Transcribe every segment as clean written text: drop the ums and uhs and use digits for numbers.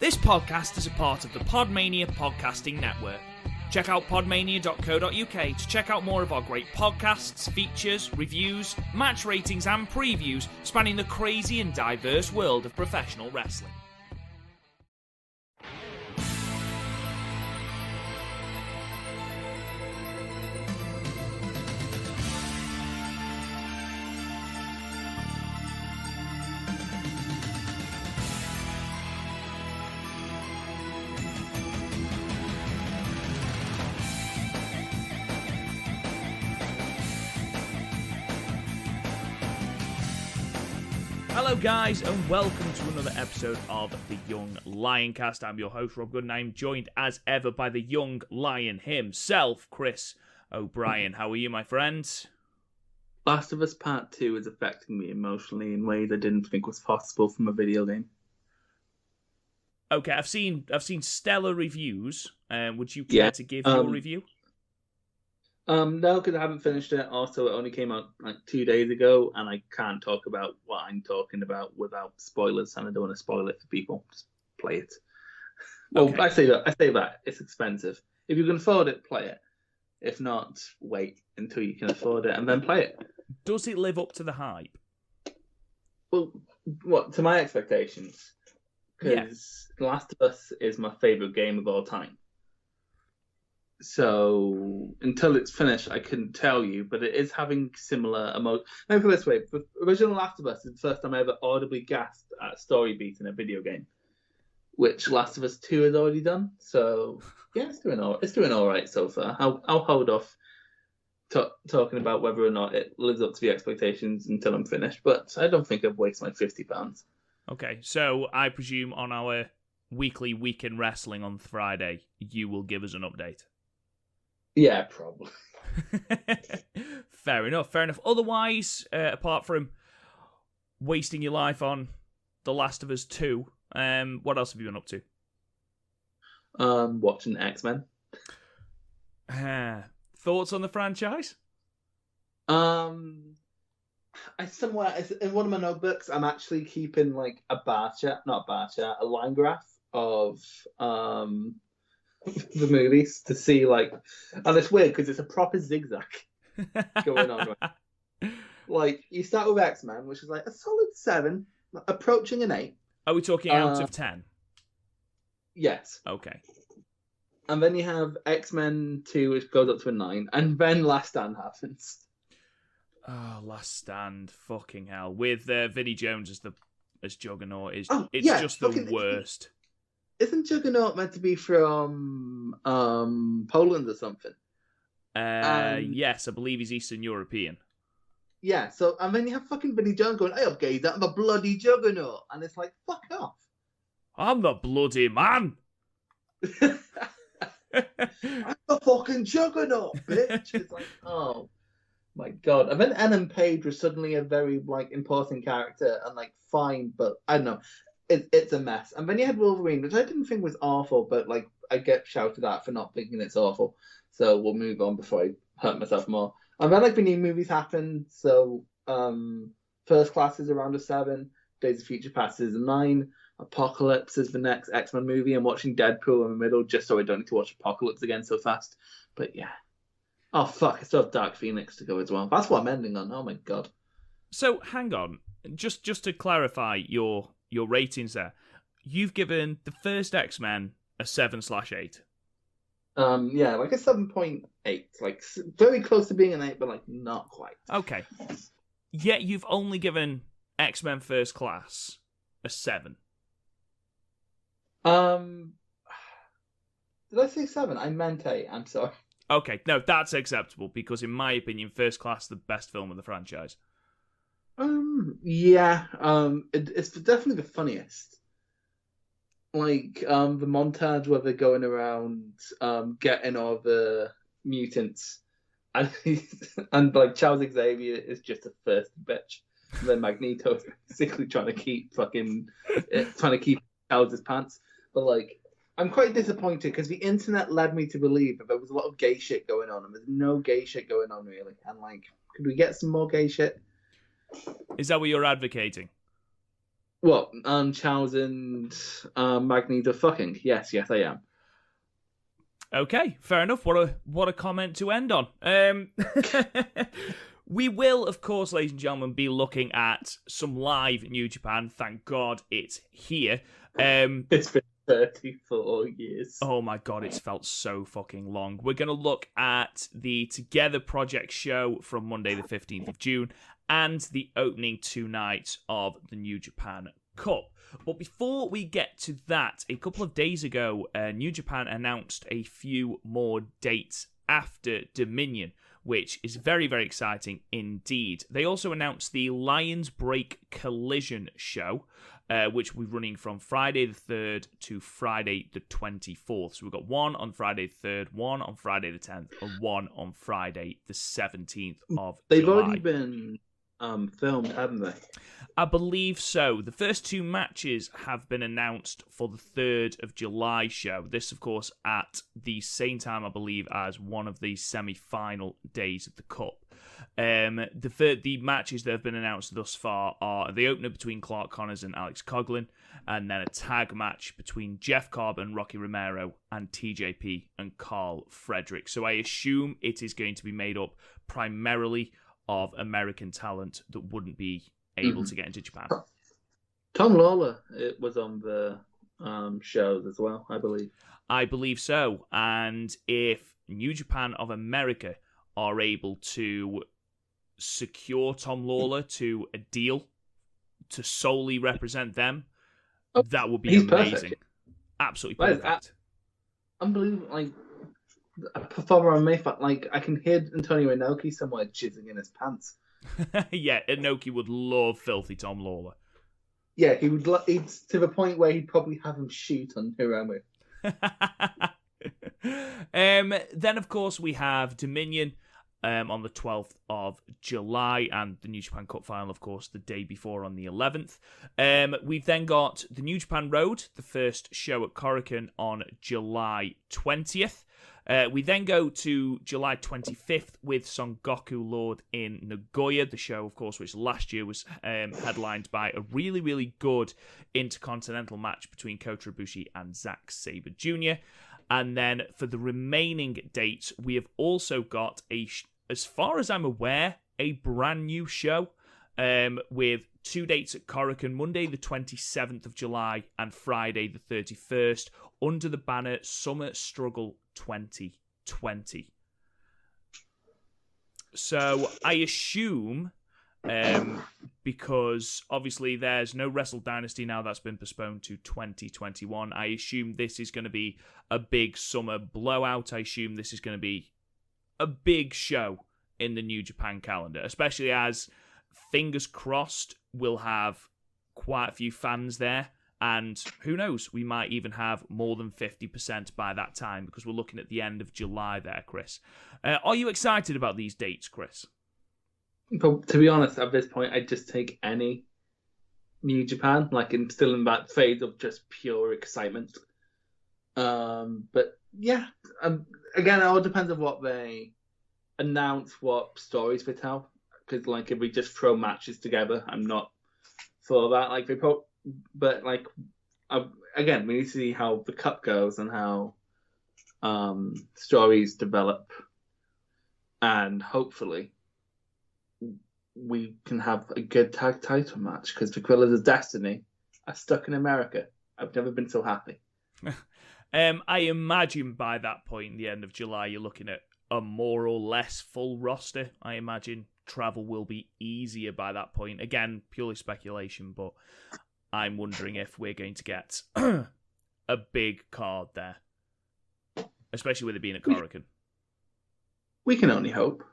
This podcast is a part of the PodMania podcasting network. Check out podmania.co.uk to check out more of our great podcasts, features, reviews, match ratings and previews spanning the crazy and diverse world of professional wrestling. Hello guys, and welcome to another episode of the Young Lion Cast. I'm your host, Rob Good, and I'm joined as ever by the Young Lion himself, Chris O'Brien. How are you, my friends? Last of Us Part 2 is affecting me emotionally in ways I didn't think was possible from a video game. Okay, I've seen stellar reviews. Would you care to give your review? No, because I haven't finished it. Also, it only came out like 2 days ago, and I can't talk about what I'm talking about without spoilers, and I don't want to spoil it for people. Just play it. Well, okay. I say that it's expensive. If you can afford it, play it. If not, wait until you can afford it and then play it. Does it live up to the hype? Well, what to my expectations? Because The Last of Us is my favorite game of all time. So until it's finished, I couldn't tell you, but it is having similar emotions. Let me put it this way: the original Last of Us is the first time I ever audibly gasped at a story beat in a video game, which Last of Us 2 has already done. So yeah, it's doing all right so far. I'll hold off talking about whether or not it lives up to the expectations until I'm finished. But I don't think I've wasted my £50. Okay, so I presume on our weekly Weekend Wrestling on Friday, you will give us an update. Yeah, probably. Fair enough. Otherwise, apart from wasting your life on The Last of Us 2, what else have you been up to? Watching X-Men. Thoughts on the franchise? In one of my notebooks, I'm actually keeping like a line graph of the movies to see and it's weird because it's a proper zigzag going on. Right? Like you start with X-Men, which is like a solid 7, approaching an 8. Are we talking out of 10? Yes. Okay. And then you have X-Men 2, which goes up to a 9, and then Last Stand happens. Oh, Last Stand, fucking hell! With Vinnie Jones as Juggernaut it's just the worst. Isn't Juggernaut meant to be from Poland or something? Yes, I believe he's Eastern European. Yeah, so and then you have fucking Vinnie Jones going, "Hey, okay, I'm a bloody Juggernaut," and it's like, fuck off. I'm the bloody man. I'm the fucking Juggernaut, bitch. It's like, oh my god. And then Ellen Page was suddenly a very important character and fine, but I don't know. It's a mess. And then you had Wolverine, which I didn't think was awful, but I get shouted at for not thinking it's awful. So we'll move on before I hurt myself more. And then the new movies happen. So First Class is around a 7, Days of Future Past is a 9, Apocalypse is the next X-Men movie. I'm watching Deadpool in the middle just so I don't need to watch Apocalypse again so fast. But yeah. Oh fuck, I still have Dark Phoenix to go as well. That's what I'm ending on. Oh my god. So hang on. Just to clarify your ratings there. You've given the first X-Men a 7/8. Yeah, a 7.8. Very close to being an 8, but not quite. Okay. Yet you've only given X-Men First Class a 7. Did I say 7? I meant 8. I'm sorry. Okay, no, that's acceptable because in my opinion, First Class is the best film of the franchise. Yeah. It's definitely the funniest. The montage where they're going around, getting all the mutants, and Charles Xavier is just a thirsty bitch. And then Magneto is basically trying to keep Charles's pants. But I'm quite disappointed because the internet led me to believe that there was a lot of gay shit going on, and there's no gay shit going on really. And could we get some more gay shit? Is that what you're advocating? What? Charles and Magneto fucking? Yes, I am. Okay, fair enough. What a comment to end on. We will, of course, ladies and gentlemen, be looking at some live New Japan. Thank God it's here. It's been 34 years. Oh my God, it's felt so fucking long. We're going to look at the Together Project show from Monday the 15th of June and the opening 2 nights of the New Japan Cup. But before we get to that, a couple of days ago, New Japan announced a few more dates after Dominion, which is very, very exciting indeed. They also announced the Lions Break Collision show, which will be running from Friday the 3rd to Friday the 24th. So we've got one on Friday the 3rd, one on Friday the 10th, and one on Friday the 17th of They've July. already been filmed, haven't they? I believe so. The first 2 matches have been announced for the 3rd of July show. This, of course, at the same time, I believe, as one of the semi-final days of the Cup. The matches that have been announced thus far are the opener between Clark Connors and Alex Coughlin, and then a tag match between Jeff Cobb and Rocky Romero and TJP and Carl Frederick. So I assume it is going to be made up primarily of American talent that wouldn't be able to get into Japan. Tom Lawler, it was on the shows as well, I believe. I believe so. And if New Japan of America are able to secure Tom Lawler to a deal to solely represent them, that would be amazing. Perfect. Absolutely perfect. Unbelievable. Like, a performer on Mayfair, like, I can hear Antonio Inoki somewhere jizzing in his pants. Yeah, Inoki would love filthy Tom Lawler. Yeah, he would. It's to the point where he'd probably have him shoot on Hiromu. Then, of course, we have Dominion on the 12th of July, and the New Japan Cup final, of course, the day before on the 11th. We've then got the New Japan Road, the first show at Korakuen on July 20th. We then go to July 25th with Son Goku Lord in Nagoya, the show, of course, which last year was headlined by a really, really good intercontinental match between Kota Ibushi and Zack Sabre Jr. And then for the remaining dates, we have also got, as far as I'm aware, a brand new show with 2 dates at Korakuen, Monday the 27th of July and Friday the 31st, under the banner Summer Struggle 2020. So I assume, because obviously there's no Wrestle Dynasty now, that's been postponed to 2021, I assume this is going to be a big summer blowout. I assume this is going to be a big show in the New Japan calendar, especially as, fingers crossed, we'll have quite a few fans there. And who knows, we might even have more than 50% by that time, because we're looking at the end of July there, Chris. Are you excited about these dates, Chris? But to be honest, at this point, I'd just take any New Japan, like, I'm still in that phase of just pure excitement. But yeah, again, it all depends on what they announce, what stories they tell. Because, like, if we just throw matches together, I'm not for that. Like, but, like, again, we need to see how the cup goes and how stories develop, and hopefully we can have a good tag title match, because the Gorillas of Destiny are stuck in America. I've never been so happy. I imagine by that point, the end of July, you're looking at a more or less full roster. I imagine travel will be easier by that point. Again, purely speculation, but I'm wondering if we're going to get a big card there, especially with it being at Korakuen. We can only hope.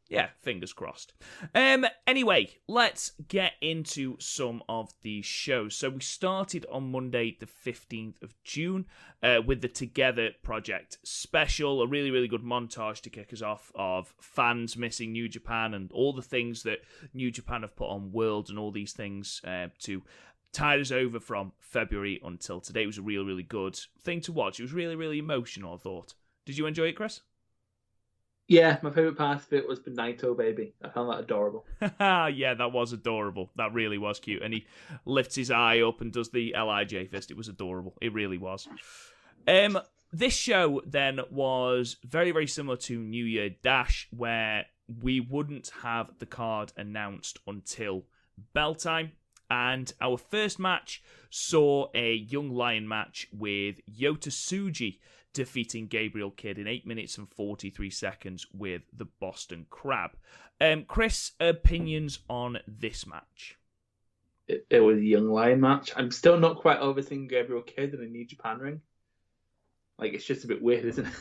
Yeah, fingers crossed. Anyway, let's get into some of these shows. So we started on Monday, the 15th of June, with the Together Project special, a really, really good montage to kick us off of fans missing New Japan and all the things that New Japan have put on World and all these things to tide us over from February until today. It was a really, really good thing to watch. It was really, really emotional, I thought. Did you enjoy it, Chris? Yeah, my favorite part of it was the Naito baby. I found that adorable. Yeah, that was adorable. That really was cute. And he lifts his eye up and does the LIJ fist. It was adorable. It really was. This show then was very, very similar to New Year Dash, where we wouldn't have the card announced until bell time. And our first match saw a Young Lion match with Yota Tsuji defeating Gabriel Kidd in 8 minutes and 43 seconds with the Boston Crab. Chris, opinions on this match? It was a Young Lion match. I'm still not quite over seeing Gabriel Kidd in a New Japan ring. Like, it's just a bit weird, isn't it?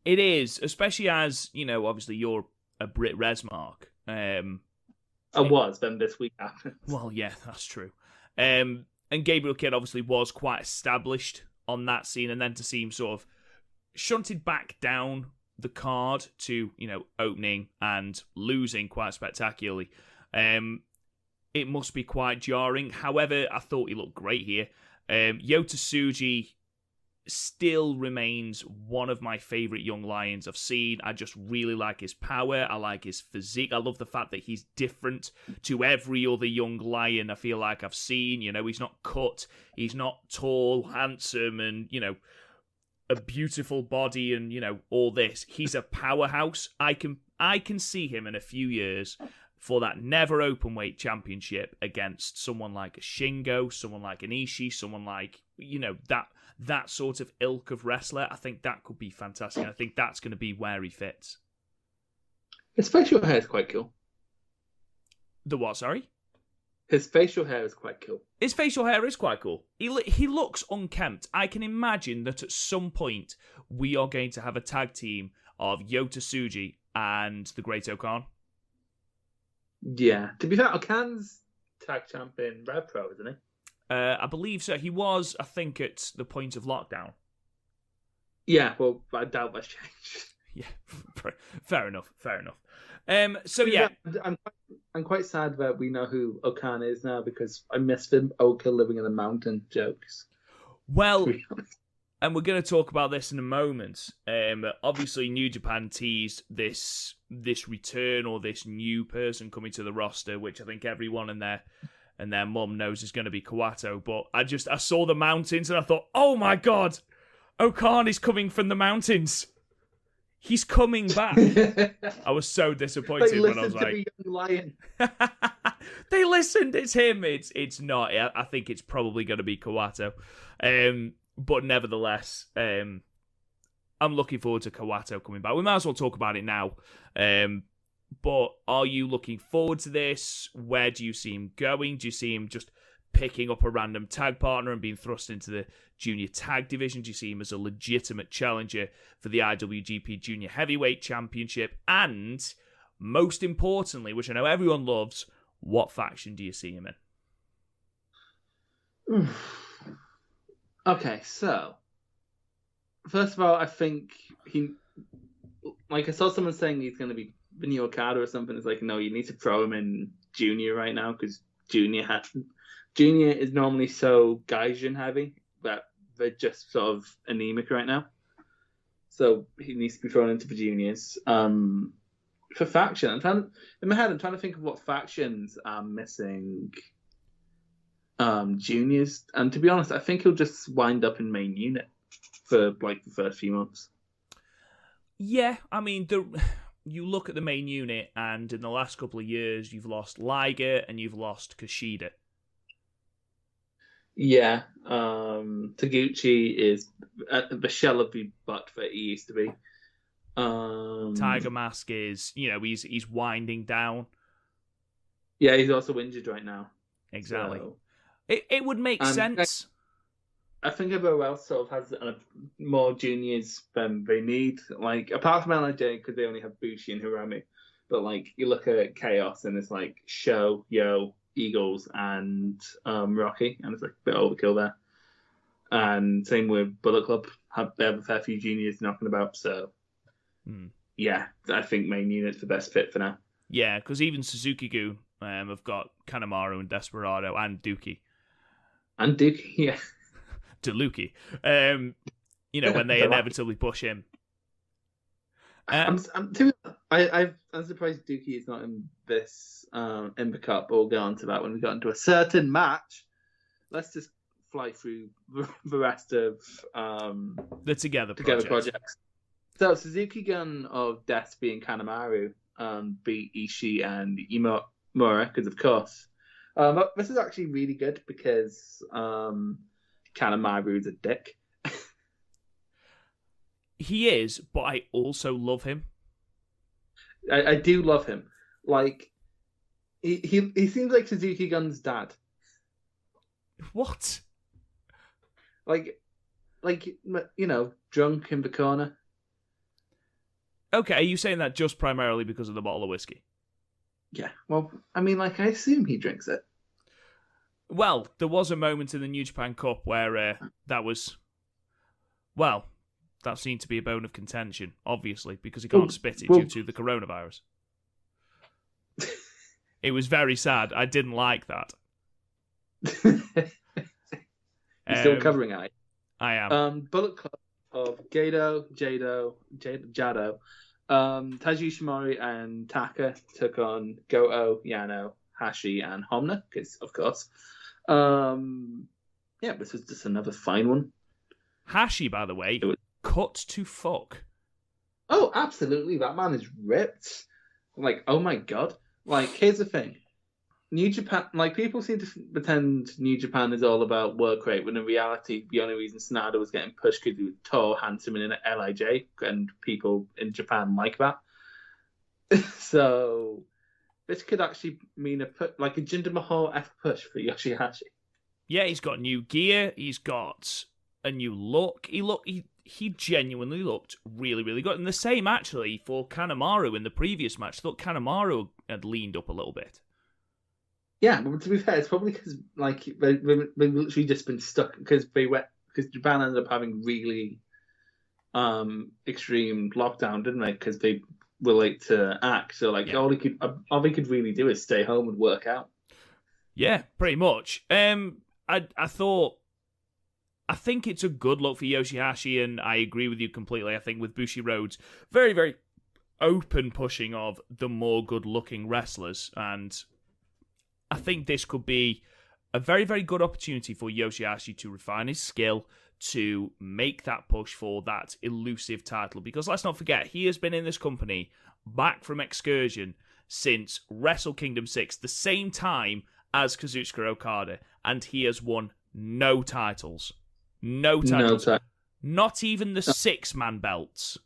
It is, especially as, obviously you're a Brit Resmark. I was, then this week happened. Well, yeah, that's true. And Gabriel Kidd obviously was quite established on that scene, and then to see him sort of shunted back down the card to, opening and losing quite spectacularly, it must be quite jarring. However, I thought he looked great here. Yota Tsuji still remains one of my favourite Young Lions I've seen. I just really like his power. I like his physique. I love the fact that he's different to every other Young Lion I feel like I've seen. He's not cut. He's not tall, handsome, and, a beautiful body and, all this. He's a powerhouse. I can see him in a few years for that never open weight championship against someone like a Shingo, someone like an Ishii, someone like, that sort of ilk of wrestler. I think that could be fantastic. I think that's going to be where he fits. His facial hair is quite cool. The what, sorry? His facial hair is quite cool. His facial hair is quite cool. He looks unkempt. I can imagine that at some point we are going to have a tag team of Yota Tsuji and the Great Okan. Yeah. To be fair, Okan's tag champ in Rev Pro, isn't he? I believe so. He was, I think, at the point of lockdown. Yeah, well, I doubt that's changed. Yeah, fair enough. So yeah, I'm quite sad that we know who Okan is now because I missed him. Oka living in a mountain jokes. Well, and we're going to talk about this in a moment. Obviously, New Japan teased this return or this new person coming to the roster, which I think everyone and their mum knows is going to be Kawato. But I saw the mountains and I thought, oh my god, Okan is coming from the mountains. He's coming back. I was so disappointed when I was like, Young Lion. They listened. It's him. It's not. I think it's probably going to be Kawato. But nevertheless, I'm looking forward to Kawato coming back. We might as well talk about it now. But are you looking forward to this? Where do you see him going? Do you see him just picking up a random tag partner and being thrust into the junior tag division? Do you see him as a legitimate challenger for the IWGP Junior Heavyweight Championship? And most importantly, which I know everyone loves, what faction do you see him in? Okay, so first of all, I think I saw someone saying he's going to be Vinny Okada or something. It's like, no, you need to throw him in Junior right now because Junior is normally so Gaijin heavy that they're just sort of anemic right now. So he needs to be thrown into the Juniors. For faction, I'm trying to think of what factions are missing Juniors. And to be honest, I think he'll just wind up in main unit for the first few months. Yeah, I mean, you look at the main unit, and in the last couple of years, you've lost Liger and you've lost Kushida. Yeah, Taguchi is the shell of the butt that he used to be. Tiger Mask is, he's winding down. Yeah, he's also injured right now. Exactly. So, it would make sense. I think everyone else sort of has more juniors than they need. Apart from LIJ, because they only have Bushi and Hirami. But you look at Chaos and it's Sho, Yo, Eagles, and Rocky, and it's a bit overkill there. And same with Bullet Club. They have a fair few juniors knocking about, so yeah, I think main unit's the best fit for now. Yeah, because even Suzuki-gun have got Kanemaru and Desperado and Dookie. And Dookie, yeah. To Lukey. When they inevitably push him. I'm surprised Dookie is not in this Ember Cup. We'll get on to that when we got into a certain match. Let's just fly through the rest of the Together projects. So Suzuki-gun of Despi and Kanemaru beat Ishii and Imura because, of course, this is actually really good because Kanemaru is a dick. He is, but I also love him. I do love him. Like, he seems like Suzuki-gun's dad. What? Like, you know, drunk in the corner. Okay, are you saying that just primarily because of the bottle of whiskey? Yeah, well, I mean, like, I assume he drinks it. Well, there was a moment in the New Japan Cup where that seemed to be a bone of contention, obviously, because he can't spit it due to the coronavirus. It was very sad. I didn't like that. You're still covering it. I am. Bullet Club of Jado, Taiji Ishimori and Taka took on Goto, Yano, Hashi, and Homna, because, of course. This was just another fine one. Hashi, by the way, cut to fuck. Oh, absolutely. That man is ripped. Like, oh my god. Like, here's the thing. New Japan, like, people seem to pretend New Japan is all about work rate, when in reality, the only reason Sanada was getting pushed because he was tall, handsome, and in an LIJ, and people in Japan like that. So, this could actually mean a Jinder Mahal F push for Yoshihashi. Yeah, he's got new gear, he's got a new look. He genuinely looked really, really good. And the same, actually, for Kanemaru in the previous match. I thought Kanemaru had leaned up a little bit. Yeah, but to be fair, it's probably because they've literally just been stuck because Japan ended up having really extreme lockdown, didn't they? Because they were late to act, so all they could really do is stay home and work out. Yeah, pretty much. I think it's a good look for Yoshihashi, and I agree with you completely. I think with Bushi Rhodes, very, very open pushing of the more good-looking wrestlers, and I think this could be a very, very good opportunity for Yoshihashi to refine his skill, to make that push for that elusive title. Because let's not forget, he has been in this company back from Excursion since Wrestle Kingdom 6, the same time as Kazuchika Okada, and he has won no titles. No titles. Not even the 6-man belts.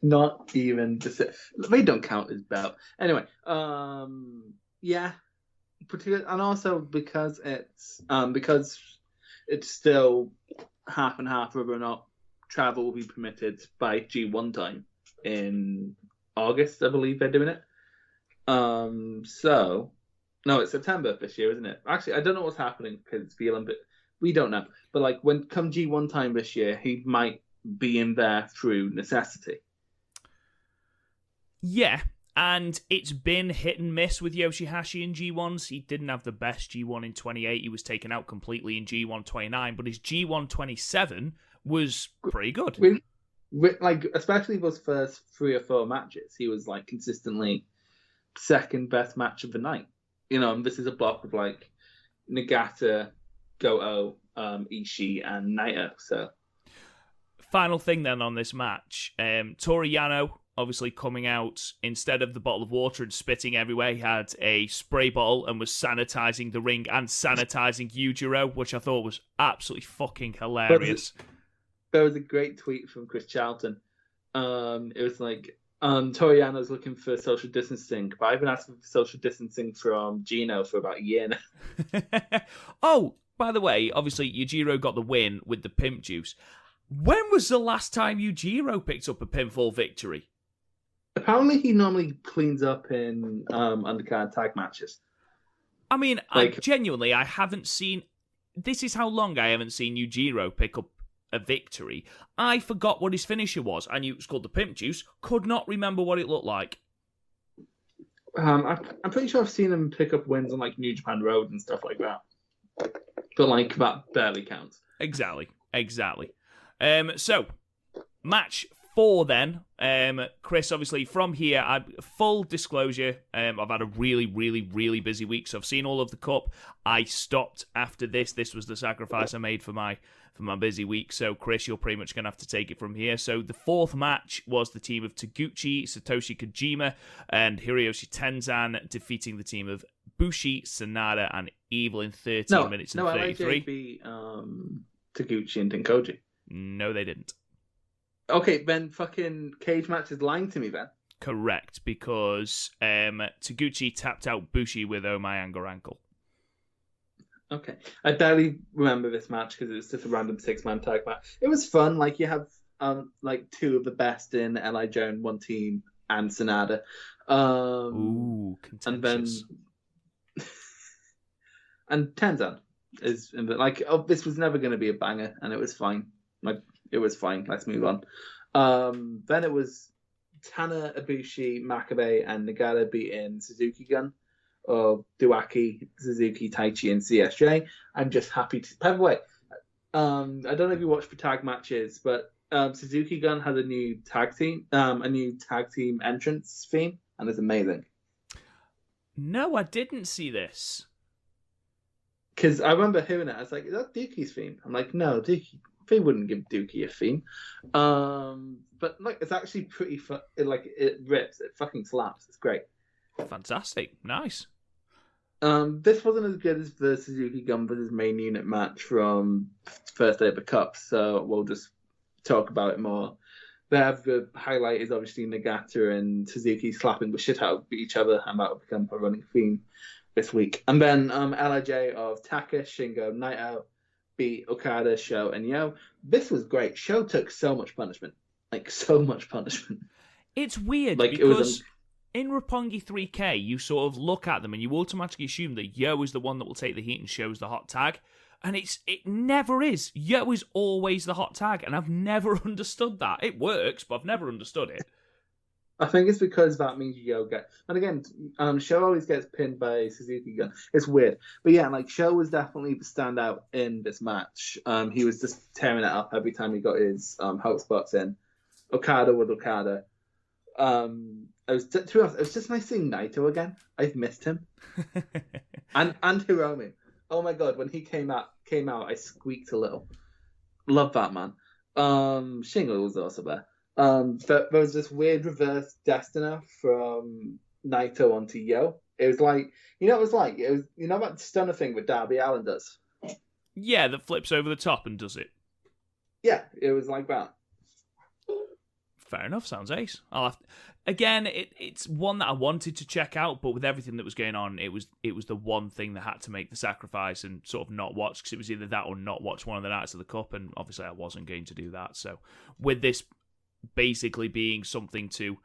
Not even the 6. They don't count as belt. Anyway, yeah, and also because it's still half and half whether or not travel will be permitted by G1 time in August, I believe they're doing it. So no, it's September this year, isn't it? Actually, I don't know what's happening because it's the Olympic. We don't know, but when come G1 time this year, he might be in there through necessity. Yeah. And it's been hit and miss with Yoshihashi in G1s. He didn't have the best G1 in 28. He was taken out completely in G1 29. But his G1 27 was pretty good. Especially those first 3 or 4 matches, he was consistently second best match of the night. You know, and this is a block of Nagata, Goto, Ishii, and Naito. So, final thing then on this match, Toru Yano, obviously coming out, instead of the bottle of water and spitting everywhere, he had a spray bottle and was sanitizing the ring and sanitizing Yujiro, which I thought was absolutely fucking hilarious. There was a great tweet from Chris Charlton. It was Toru Yano's looking for social distancing, but I've been asking for social distancing from Gino for about a year now. Oh, by the way, obviously Yujiro got the win with the pimp juice. When was the last time Yujiro picked up a pinfall victory? Apparently, he normally cleans up in undercard tag matches. I mean, genuinely, I haven't seen... This is how long I haven't seen Yujiro pick up a victory. I forgot what his finisher was. I knew it was called the Pimp Juice. Could not remember what it looked like. I'm pretty sure I've seen him pick up wins on New Japan Road and stuff like that. But that barely counts. Exactly. So, match 4 then, Chris, obviously from here, full disclosure, I've had a really, really, really busy week, so I've seen all of the Cup. I stopped after this. This was the sacrifice I made for my busy week, so Chris, you're pretty much going to have to take it from here. So the 4th match was the team of Taguchi, Satoshi Kojima, and Hiroyoshi Tenzan defeating the team of Bushi, Sanada, and Evil in 13 minutes and 33. LIJ beat Taguchi and Tenkoji. No, they didn't. Okay, then fucking cage match is lying to me then. Correct, because Taguchi tapped out Bushi with Oh My Anger Ankle. Okay. I barely remember this match because it was just a random 6-man tag match. It was fun. Like, you have like 2 of the best in LIJ in one team and Sanada. Ooh, contentious. And Tenzan is like, this was never going to be a banger, and it was fine. Like, it was fine. Let's move on. Then it was Tana, Ibushi, Makabe, and Nagata beating Suzuki-gun, Duaki, Suzuki, Taichi, and CSJ. I'm just happy to. By the way, I don't know if you watch the tag matches, but Suzuki-gun has a new tag team entrance theme, and it's amazing. No, I didn't see this. Because I remember hearing it, I was like, is that Dookie's theme? I'm like, no, Dookie. They wouldn't give Dookie a theme. But like, it's actually pretty fun. It rips. It fucking slaps. It's great. Fantastic. Nice. This wasn't as good as the Suzuki-gun versus main unit match from first day of the Cup, so we'll just talk about it more. The highlight is obviously Nagata and Suzuki slapping the shit out of each other, and that will become a running theme this week. And then LIJ of Taka, Shingo, Naito beat Okada, Sho, and Yo. This was great. Sho took so much punishment. Like, so much punishment. It's weird, like, because in Roppongi 3K, you sort of look at them and you automatically assume that Yo is the one that will take the heat and Sho's the hot tag. And it never is. Yo is always the hot tag, and I've never understood that. It works, but I've never understood it. I think it's because that means Yo gets... And again, Sho always gets pinned by Suzuki-gun. It's weird. But yeah, like, Sho was definitely the standout in this match. He was just tearing it up every time he got his hope spots in. Okada with Okada. To be honest, it was just nice seeing Naito again. I've missed him. and Hiromu. Oh my god, when he came out, I squeaked a little. Love that man. Shingo was also there. There was this weird reverse Destino from Naito onto Yo. It was like, it was that stunner thing that Darby Allin does. Yeah, that flips over the top and does it. Yeah, it was like that. Fair enough, sounds ace. Again, it's one that I wanted to check out, but with everything that was going on, it was the one thing that had to make the sacrifice and sort of not watch, because it was either that or not watch one of the nights of the Cup, and obviously I wasn't going to do that. So with this basically being something to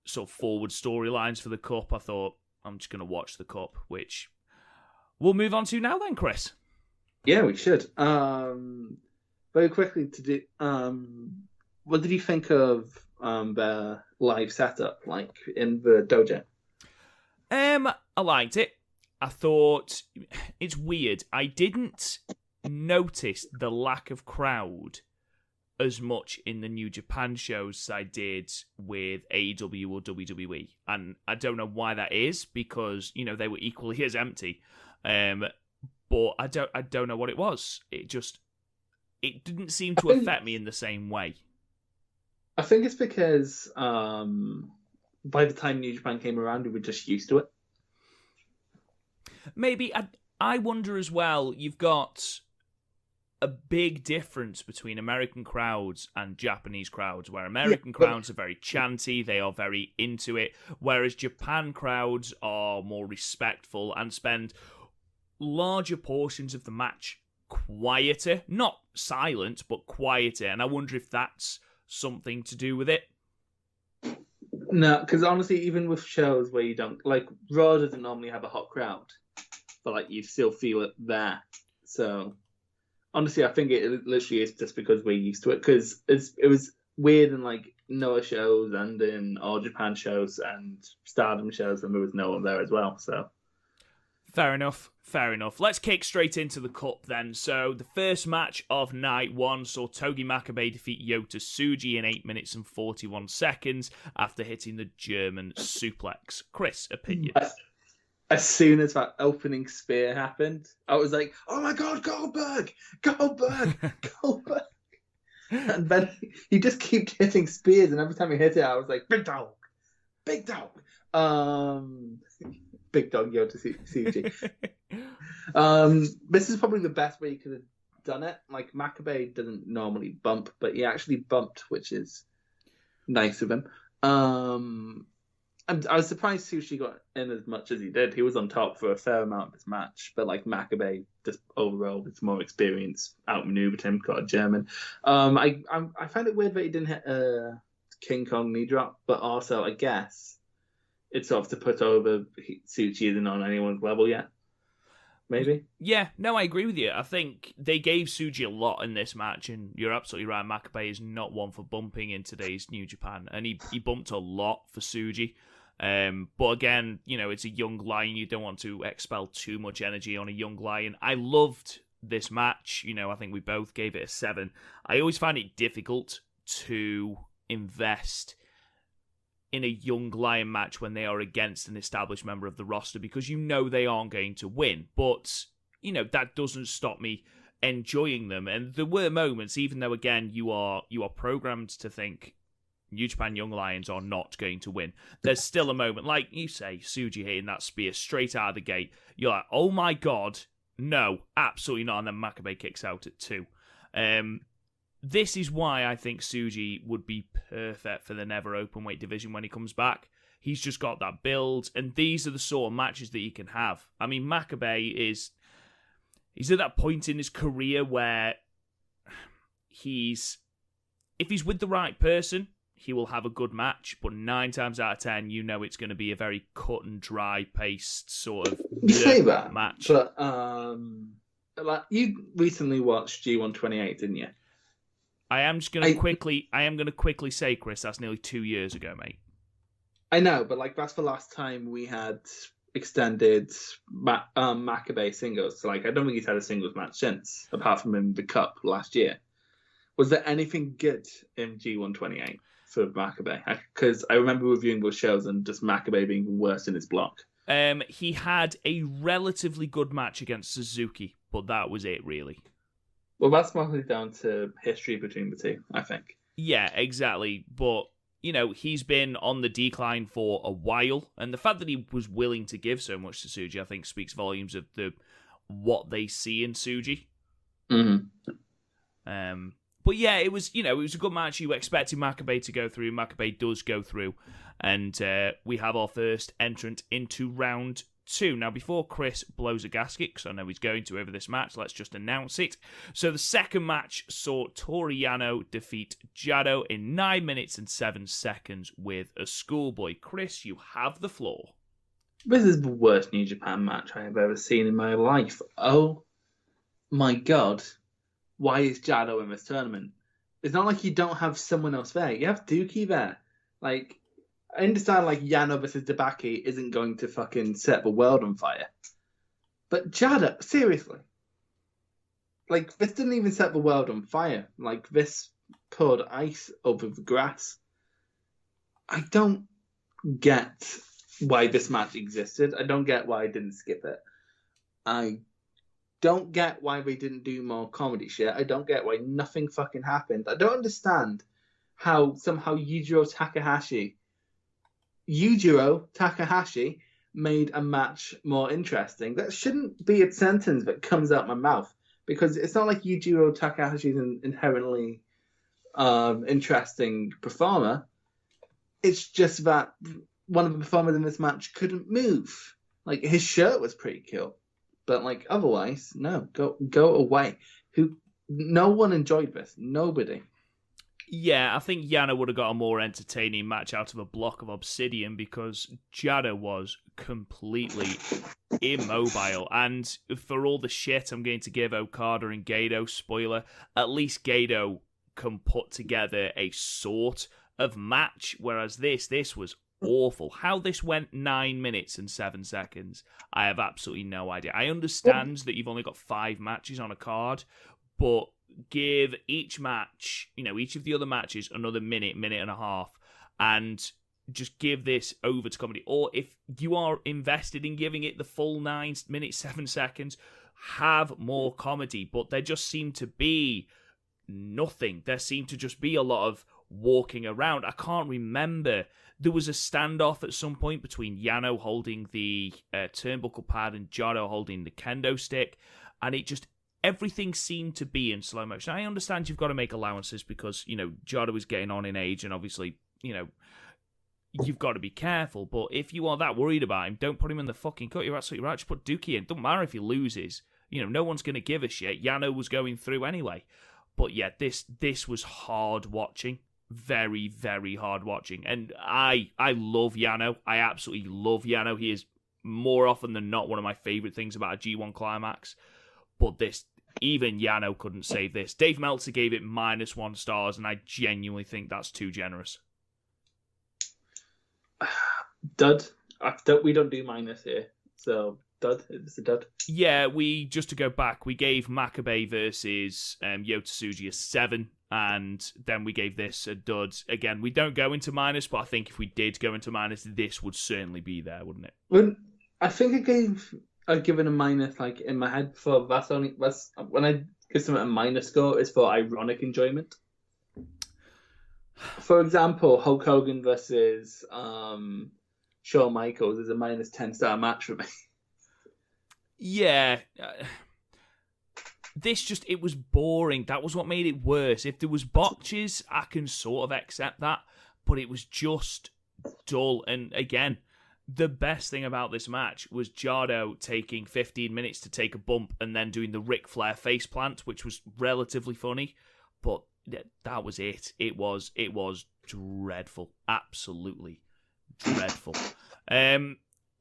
sort of forward storylines for the Cup, I thought I'm just going to watch the Cup, which we'll move on to now then, Chris. Yeah, we should. Very quickly to do. What did you think of their live setup, like in the dojo? I liked it. I thought it's weird. I didn't notice the lack of crowd as much in the New Japan shows as I did with AEW or WWE. And I don't know why that is, because, they were equally as empty. But I don't know what it was. It didn't seem to affect me in the same way. I think it's because by the time New Japan came around, we were just used to it. Maybe. I wonder as well, you've got a big difference between American crowds and Japanese crowds, where American crowds are very chanty, they are very into it, whereas Japan crowds are more respectful and spend larger portions of the match quieter. Not silent, but quieter. And I wonder if that's something to do with it. No, because honestly, even with shows where you don't, like, Raw doesn't normally have a hot crowd, but like you still feel it there. So honestly, I think it literally is just because we're used to it, because it was weird in like Noah shows and in All Japan shows and Stardom shows, and there was no one there as well. So Fair enough. Let's kick straight into the cup then. So the first match of night one saw Togi Makabe defeat Yota Tsuji in 8 minutes and 41 seconds after hitting the German suplex. Chris, opinion? As soon as that opening spear happened, I was like, oh my God, Goldberg! And then he just kept hitting spears, and every time he hit it, I was like, big dog! Big dog Yota Tsuji. This is probably the best way you could have done it. Like, Makabe doesn't normally bump, but he actually bumped, which is nice of him. I was surprised Sushi got in as much as he did. He was on top for a fair amount of this match, but like Makabe just overall with more experience outmaneuvered him, got a German. I find it weird that he didn't hit a King Kong knee drop, but also I guess it's sort of to put over Sushi isn't on anyone's level yet. Maybe. Yeah, no, I agree with you. I think they gave Tsuji a lot in this match, and you're absolutely right. Makabe is not one for bumping in today's New Japan, and he bumped a lot for Tsuji. But again, it's a young lion. You don't want to expel too much energy on a young lion. I loved this match. I think we both gave it a 7. I always find it difficult to invest in a young lion match when they are against an established member of the roster because they aren't going to win. But, that doesn't stop me enjoying them. And there were moments, even though, again, you are programmed to think New Japan Young Lions are not going to win. There's still a moment, like you say, Tsuji hitting that spear straight out of the gate. You're like, oh my God, no, absolutely not. And then Makabe kicks out at 2. This is why I think Tsuji would be perfect for the never openweight division when he comes back. He's just got that build, and these are the sort of matches that he can have. I mean, Makabe he's at that point in his career where if he's with the right person, he will have a good match, but 9 times out of 10, it's going to be a very cut and dry paced sort of match. But like you recently watched G128, didn't you? I am going to quickly say, Chris, that's nearly 2 years ago, mate. I know, but like that's the last time we had extended Makabe singles. So like I don't think he's had a singles match since, apart from in the Cup last year. Was there anything good in G128 for Makabe? Because I remember reviewing those shows and just Makabe being worse in his block. He had a relatively good match against Suzuki, but that was it, really. Well, that's mostly down to history between the two, I think. Yeah, exactly. But, he's been on the decline for a while, and the fact that he was willing to give so much to Tsuji, I think, speaks volumes of what they see in Tsuji. Mm-hmm. But yeah, it was a good match. You expected Makabe to go through. Makabe does go through, and we have our first entrant into round 2. Now, before Chris blows a gasket, because I know he's going to over this match, let's just announce it. So the second match saw Toru Yano defeat Jado in 9 minutes and 7 seconds with a schoolboy. Chris, you have the floor. This is the worst New Japan match I have ever seen in my life. Oh my God. Why is Jado in this tournament? It's not like you don't have someone else there. You have Dookie there. Like, I understand, like, Yano versus Debaki isn't going to fucking set the world on fire. But Jado, seriously. Like, this didn't even set the world on fire. Like, this poured ice over the grass. I don't get why this match existed. I don't get why I didn't skip it. I don't get why they didn't do more comedy shit. I don't get why nothing fucking happened. I don't understand how somehow Yujiro Takahashi made a match more interesting. That shouldn't be a sentence that comes out my mouth, because it's not like Yujiro Takahashi is an inherently interesting performer. It's just that one of the performers in this match couldn't move. Like, his shirt was pretty cool, but like otherwise, no, go away. No one enjoyed this. Nobody. Yeah, I think Yano would have got a more entertaining match out of a block of obsidian, because Jado was completely immobile. And for all the shit I'm going to give Okada and Gedo, spoiler, at least Gedo can put together a sort of match, whereas this was awful. How this went 9 minutes and 7 seconds, I have absolutely no idea. I understand that you've only got 5 matches on a card, but give each match, each of the other matches another minute and a half, and just give this over to comedy. Or if you are invested in giving it the full 9 minutes, 7 seconds, have more comedy. But there just seemed to be nothing. There seemed to just be a lot of walking around. I can't remember. There was a standoff at some point between Yano holding the turnbuckle pad and Jado holding the kendo stick, and everything seemed to be in slow motion. I understand you've got to make allowances because, Jado is getting on in age, and obviously, you've got to be careful. But if you are that worried about him, don't put him in the fucking cut. You're absolutely right. Just put Dookie in. Don't matter if he loses. No one's going to give a shit. Yano was going through anyway. But yeah, this was hard watching. Very, very hard watching. And I love Yano. I absolutely love Yano. He is more often than not one of my favourite things about a G1 Climax. But even Yano couldn't save this. Dave Meltzer gave it -1 stars, and I genuinely think that's too generous. Dud. We don't do minus here. So, dud. It's a dud. Yeah, just to go back, we gave Makabe versus Yota Tsuji a 7, and then we gave this a dud. Again, we don't go into minus, but I think if we did go into minus, this would certainly be there, wouldn't it? I think I've given a minus, like, in my head for when I give something a minus score, it's for ironic enjoyment. For example, Hulk Hogan versus Shawn Michaels is a -10-star match for me. Yeah. It was boring. That was what made it worse. If there was botches, I can sort of accept that, but it was just dull. And again, the best thing about this match was Jado taking 15 minutes to take a bump and then doing the Ric Flair faceplant, which was relatively funny, but that was it. It was dreadful. Absolutely dreadful.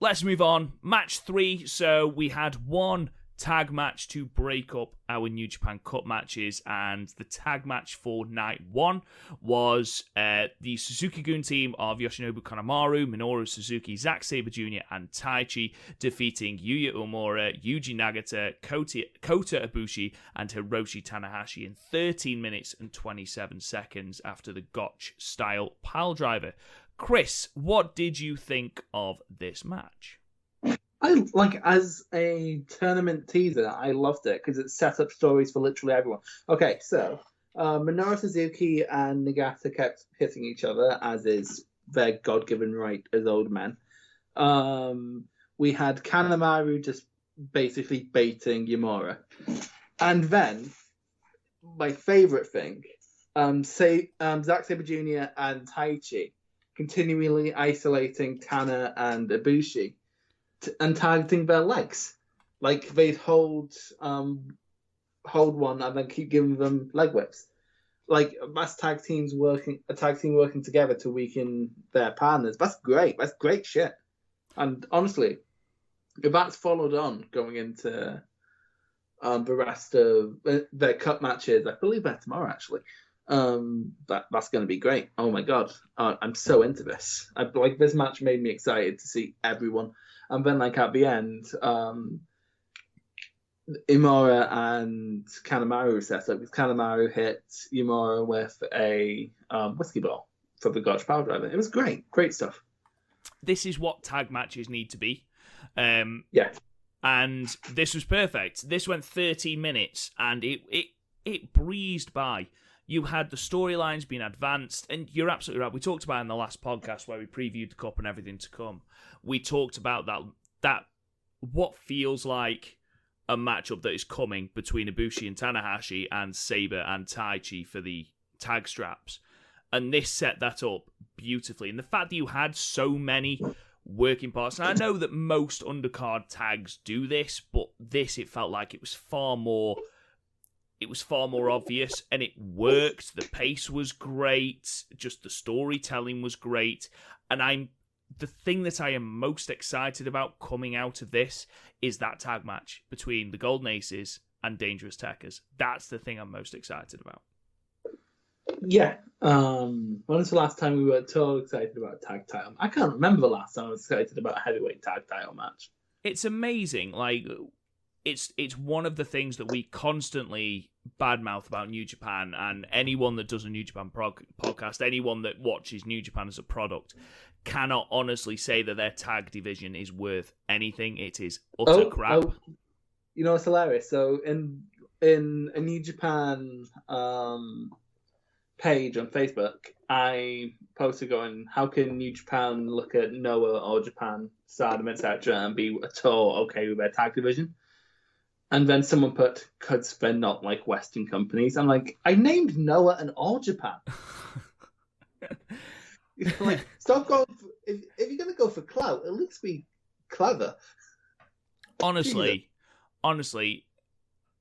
Let's move on. Match 3. So we had one tag match to break up our New Japan Cup matches, and the tag match for night 1 was the Suzuki-gun team of Yoshinobu Kanemaru, Minoru Suzuki, Zack Sabre Jr. and Taichi defeating Yuya Uemura, Yuji Nagata, Kota Ibushi and Hiroshi Tanahashi in 13 minutes and 27 seconds after the Gotch-style piledriver. Chris, what did you think of this match? As a tournament teaser, I loved it because it set up stories for literally everyone. Okay, so Minoru Suzuki and Nagata kept hitting each other, as is their God-given right as old men. We had Kanemaru just basically baiting Uemura. And then, my favourite thing, Zack Sabre Jr. and Taichi continually isolating Tana and Ibushi and targeting their legs. Like, they'd hold one and then keep giving them leg whips. Like, that's tag team working together to weaken their partners. That's great. That's great shit. And honestly, if that's followed on going into the rest of their cup matches, I believe they're tomorrow actually. That's going to be great. Oh my god, I'm so into this. This match made me excited to see everyone. And then, at the end, Uemura and Kanemaru set up. Kanemaru hit Uemura with a whiskey ball for the Gotch power driver. It was great. Great stuff. This is what tag matches need to be. Yeah. And this was perfect. This went 13 minutes, and it breezed by. You had the storylines being advanced, and you're absolutely right. We talked about it in the last podcast where we previewed the Cup and everything to come. We talked about that what feels like a matchup that is coming between Ibushi and Tanahashi and Sabre and Taichi for the tag straps. And this set that up beautifully. And the fact that you had so many working parts, and I know that most undercard tags do this, but it felt like it was far more obvious, and it worked. The pace was great, just the storytelling was great, and the thing that I am most excited about coming out of this is that tag match between the Golden Aces and Dangerous Tekkers. That's the thing I'm most excited about. Yeah. When was the last time we were so excited about a tag title? I can't remember the last time I was excited about a heavyweight tag title match. It's amazing. Like, it's one of the things that we constantly badmouth about New Japan, and anyone that does a New Japan podcast, anyone that watches New Japan as a product, cannot honestly say that their tag division is worth anything. It is utter crap. You know, it's hilarious. So in a New Japan page on Facebook, I posted going, how can New Japan look at Noah or Japan, Stardom, etc., and be at all okay with their tag division? And then someone put, because they're not like Western companies. I'm like, I named Noah and All Japan. Like, stop going. If you're gonna go for clout, at least be clever. Honestly,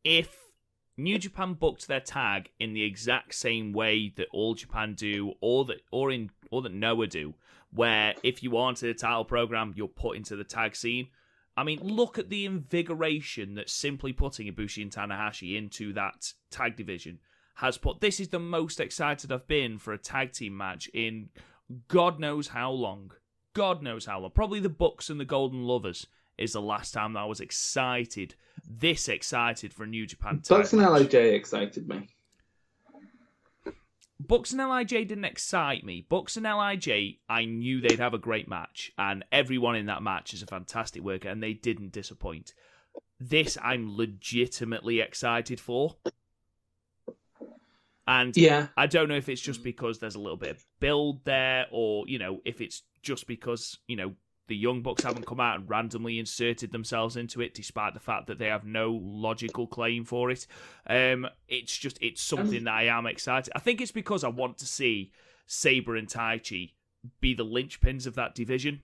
if New Japan booked their tag in the exact same way that All Japan do, or that Noah do, where if you aren't in a title program, you're put into the tag scene. I mean, look at the invigoration that simply putting Ibushi and Tanahashi into that tag division has put. This is the most excited I've been for a tag team match in God knows how long. God knows how long. Probably the Bucks and the Golden Lovers is the last time that I was this excited for a New Japan tag Bucks and match. LIJ excited me. Bucks and LIJ didn't excite me. Bucks and LIJ, I knew they'd have a great match, and everyone in that match is a fantastic worker, and they didn't disappoint. This, I'm legitimately excited for. And yeah, I don't know if it's just because there's a little bit of build there, or, you know, if it's just because, you know, the Young Bucks haven't come out and randomly inserted themselves into it, despite the fact that they have no logical claim for it. It's something that I am excited. I think it's because I want to see Sabre and Taichi be the linchpins of that division.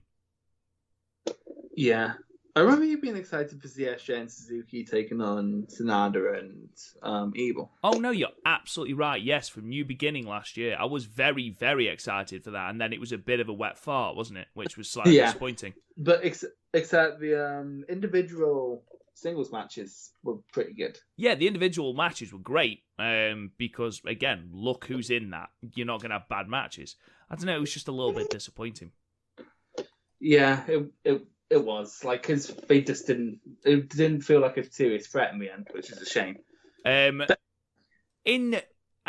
Yeah. I remember you being excited for ZSJ and Suzuki taking on Sanada and Evil. Oh, no, you're absolutely right. Yes, from New Beginning last year, I was very, very excited for that. And then it was a bit of a wet fart, wasn't it? Which was slightly disappointing. But except the individual singles matches were pretty good. Yeah, the individual matches were great because, again, look who's in that. You're not going to have bad matches. I don't know, it was just a little bit disappointing. Yeah, it was like, because they just didn't feel like a serious threat in the end, which is a shame.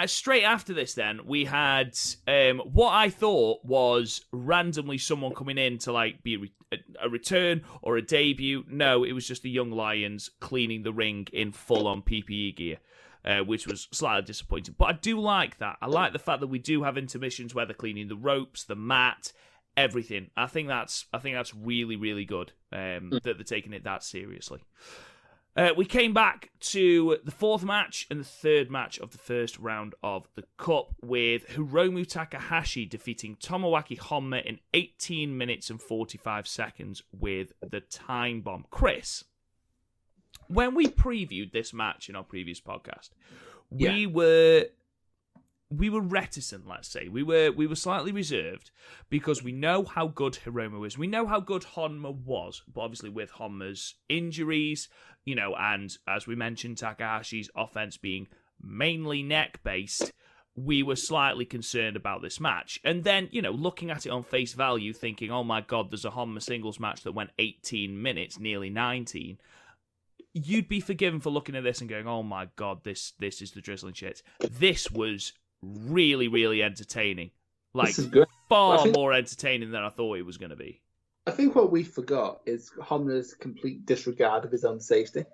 Straight after this, then we had what I thought was randomly someone coming in to like be a return or a debut. No, it was just the Young Lions cleaning the ring in full-on PPE gear. Which was slightly disappointing, but I do like that. I like the fact that we do have intermissions where they're cleaning the ropes, the mat, everything. I think that's really, really good that they're taking it that seriously. We came back to the fourth match and the third match of the first round of the Cup, with Hiromu Takahashi defeating Tomoaki Honma in 18 minutes and 45 seconds with the time bomb. Chris, when we previewed this match in our previous podcast, we were reticent, let's say. We were slightly reserved because we know how good Hiromu is. We know how good Honma was, but obviously with Honma's injuries, you know, and as we mentioned, Takahashi's offense being mainly neck-based, we were slightly concerned about this match. And then, you know, looking at it on face value, thinking, oh my God, there's a Honma singles match that went 18 minutes, nearly 19. You'd be forgiven for looking at this and going, oh my God, this is the drizzling shit. This was really, really entertaining. Like, far more entertaining than I thought it was going to be. I think what we forgot is Honda's complete disregard of his own safety.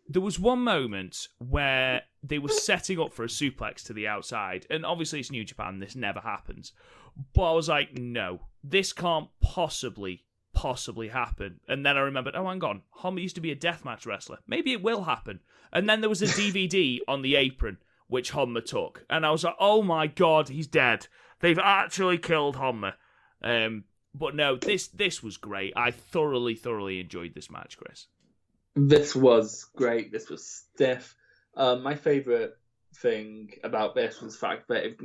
There was one moment where they were setting up for a suplex to the outside, and obviously it's New Japan, this never happens. But I was like, no, this can't possibly happen. And then I remembered, oh, hang on, Honma used to be a deathmatch wrestler. Maybe it will happen. And then there was a DVD on the apron, which Honma took. And I was like, oh my God, he's dead. They've actually killed Honma. But no, this was great. I thoroughly enjoyed this match, Chris. This was great. This was stiff. My favourite thing about this was the fact that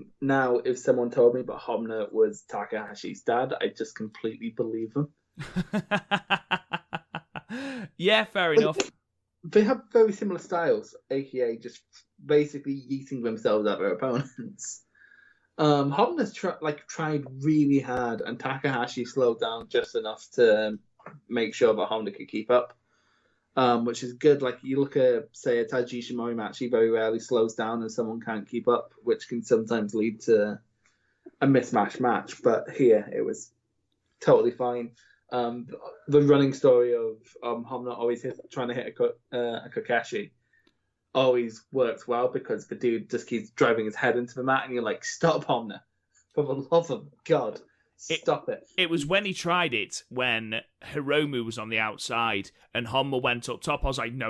if someone told me that Honma was Takahashi's dad, I'd just completely believe them. Yeah, fair enough. They have very similar styles, aka just basically yeeting themselves at their opponents. Honda's tried really hard, and Takahashi slowed down just enough to make sure that Honda could keep up, which is good. Like you look at, say, a Taiji Ishimori match, he very rarely slows down and someone can't keep up, which can sometimes lead to a mismatched match. But here, it was totally fine. The running story of Honda always trying to hit a Kokeshi always works well because the dude just keeps driving his head into the mat, and you're like, stop, Honda. For the love of God, stop it. It was when he tried it, when Hiromu was on the outside, and Honma went up top. I was like, no.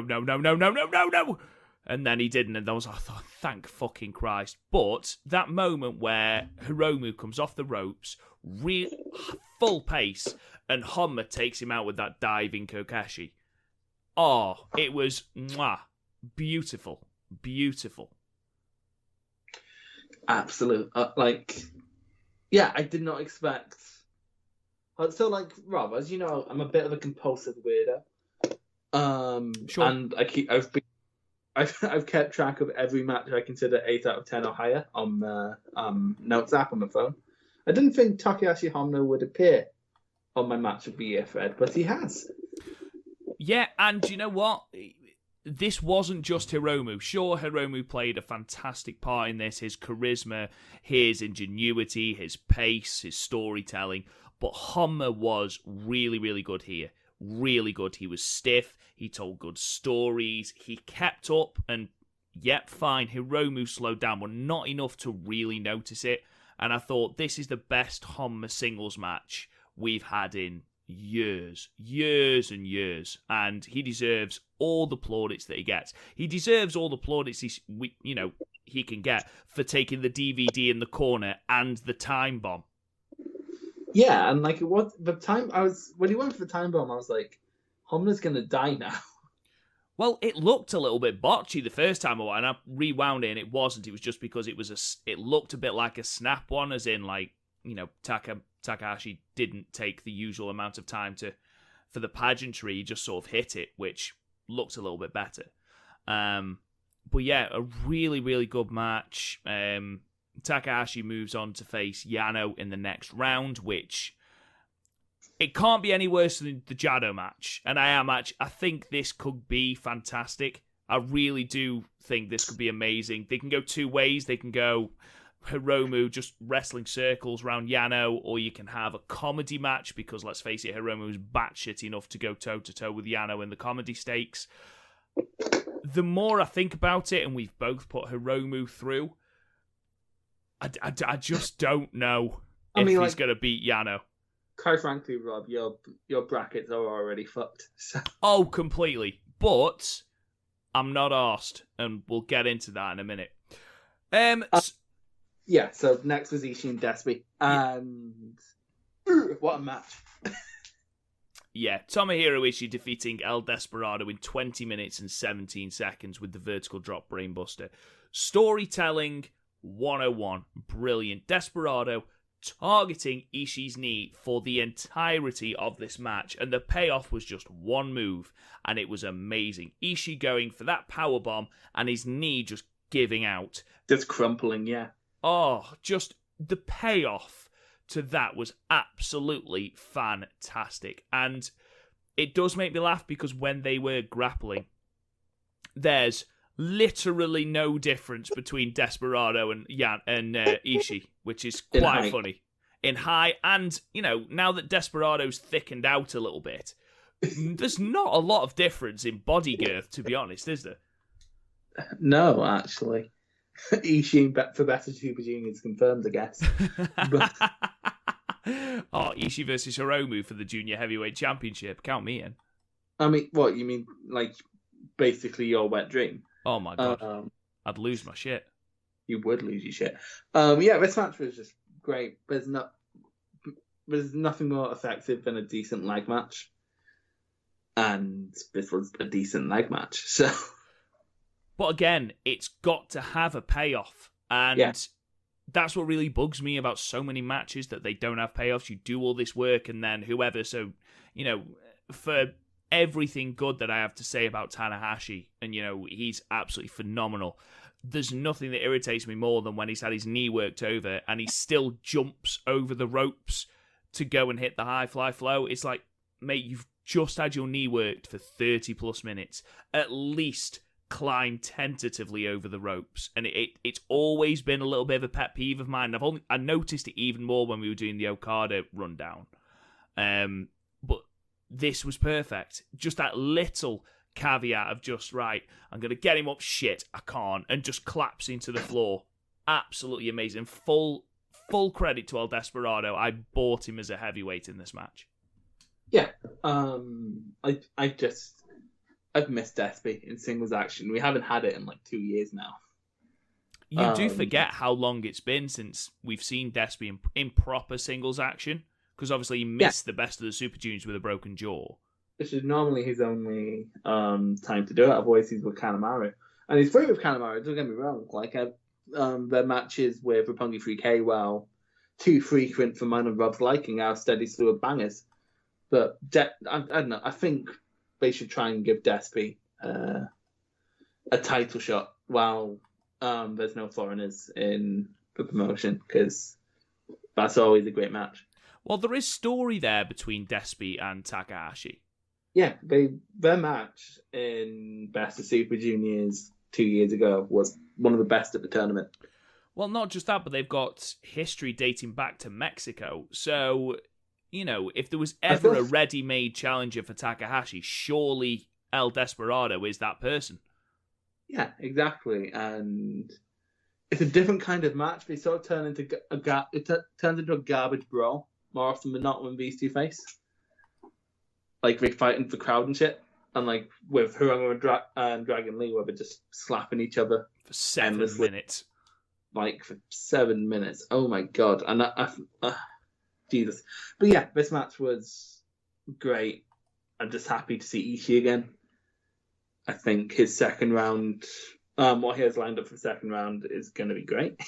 And then he didn't, and I was like, oh, thank fucking Christ. But that moment where Hiromu comes off the ropes, full pace, and Honma takes him out with that diving Kokeshi. Oh, it was beautiful. Absolute. I did not expect. So, Rob, as you know, I'm a bit of a compulsive weirdo. Sure. And I've kept track of every match I consider 8 out of 10 or higher on Notes app on my phone. I didn't think Takahashi Honda would appear on my match of the year thread, but he has. Yeah, and you know what? This wasn't just Hiromu. Sure, Hiromu played a fantastic part in this. His charisma, his ingenuity, his pace, his storytelling. But Honma was really, really good here. Really good. He was stiff. He told good stories. He kept up. And, yep, fine. Hiromu slowed down, but not enough to really notice it. And I thought, this is the best Honma singles match we've had in years and years, and he deserves all the plaudits that he gets. He deserves all the plaudits he can get for taking the DVD in the corner and the time bomb. Yeah, and it was the time when he went for the time bomb, I was like, Honda's gonna die now. Well, it looked a little bit botchy the first time, and I rewound it, and it wasn't. It was just because it looked a bit like a snap one, as in Takahashi didn't take the usual amount of time for the pageantry. He just sort of hit it, which looked a little bit better. But yeah, a really, really good match. Takahashi moves on to face Yano in the next round, which it can't be any worse than the Jado match. And I think this could be fantastic. I really do think this could be amazing. They can go two ways. They can go Hiromu just wrestling circles around Yano, or you can have a comedy match, because let's face it, Hiromu's batshit enough to go toe-to-toe with Yano in the comedy stakes. The more I think about it, and we've both put Hiromu through, I just don't know if he's going to beat Yano. Quite frankly, Rob, your brackets are already fucked. So. Oh, completely. But I'm not arsed, and we'll get into that in a minute. Yeah, so next was Ishii and Despi, and what a match. Yeah, Tomohiro Ishii defeating El Desperado in 20 minutes and 17 seconds with the vertical drop brainbuster. Storytelling 101, brilliant. Desperado targeting Ishii's knee for the entirety of this match, and the payoff was just one move, and it was amazing. Ishii going for that powerbomb, and his knee just giving out. Just crumpling, yeah. Oh, just the payoff to that was absolutely fantastic. And it does make me laugh because when they were grappling, there's literally no difference between Desperado and Ishii, which is quite funny. In high, and, now that Desperado's thickened out a little bit, there's not a lot of difference in body girth, to be honest, is there? No, actually. Ishii for better Super Juniors confirmed, I guess. Oh, Ishii versus Hiromu for the Junior Heavyweight Championship. Count me in. I mean, what, you mean, basically your wet dream? Oh my God. I'd lose my shit. You would lose your shit. Yeah, this match was just great. There's nothing more effective than a decent leg match. And this was a decent leg match, so... But again, it's got to have a payoff. And that's what really bugs me about so many matches, that they don't have payoffs. You do all this work and then whoever. So, for everything good that I have to say about Tanahashi, and, he's absolutely phenomenal. there's nothing that irritates me more than when he's had his knee worked over and he still jumps over the ropes to go and hit the high fly flow. It's like, mate, you've just had your knee worked for 30 plus minutes. At least climb tentatively over the ropes. And it's always been a little bit of a pet peeve of mine. I noticed it even more when we were doing the Okada rundown. But this was perfect. Just that little caveat of just, right, I'm going to get him up, shit, I can't, and just collapsing to the floor. Absolutely amazing. Full credit to El Desperado. I bought him as a heavyweight in this match. Yeah. I've missed Despy in singles action. We haven't had it in like 2 years now. You do forget how long it's been since we've seen Despy in proper singles action, because obviously he missed the best of the Super Juniors with a broken jaw. Which is normally his only time to do it. Otherwise, he's with Kanemaru. And he's great with Kanemaru, don't get me wrong. Like, their matches with Roppongi 3K, well, too frequent for mine and Rob's liking, our steady slew of bangers. But, I don't know, I think they should try and give Despy a title shot while there's no foreigners in the promotion, because that's always a great match. Well, there is story there between Despy and Takahashi. Yeah, their match in Best of Super Juniors 2 years ago was one of the best at the tournament. Well, not just that, but they've got history dating back to Mexico. So, you know, if there was ever a ready-made challenger for Takahashi, surely El Desperado is that person. Yeah, exactly. And it's a different kind of match. They sort of turn into turns into a garbage brawl more often than not when these two face. Like, they fighting for crowd and shit. And, like, with Hiromu and Dragon Lee, where they're just slapping each other. For 7 minutes. Like, for 7 minutes. Oh, my God. And Jesus. But, yeah, this match was great. I'm just happy to see Ishii again. I think his second round, what he has lined up for the second round is going to be great.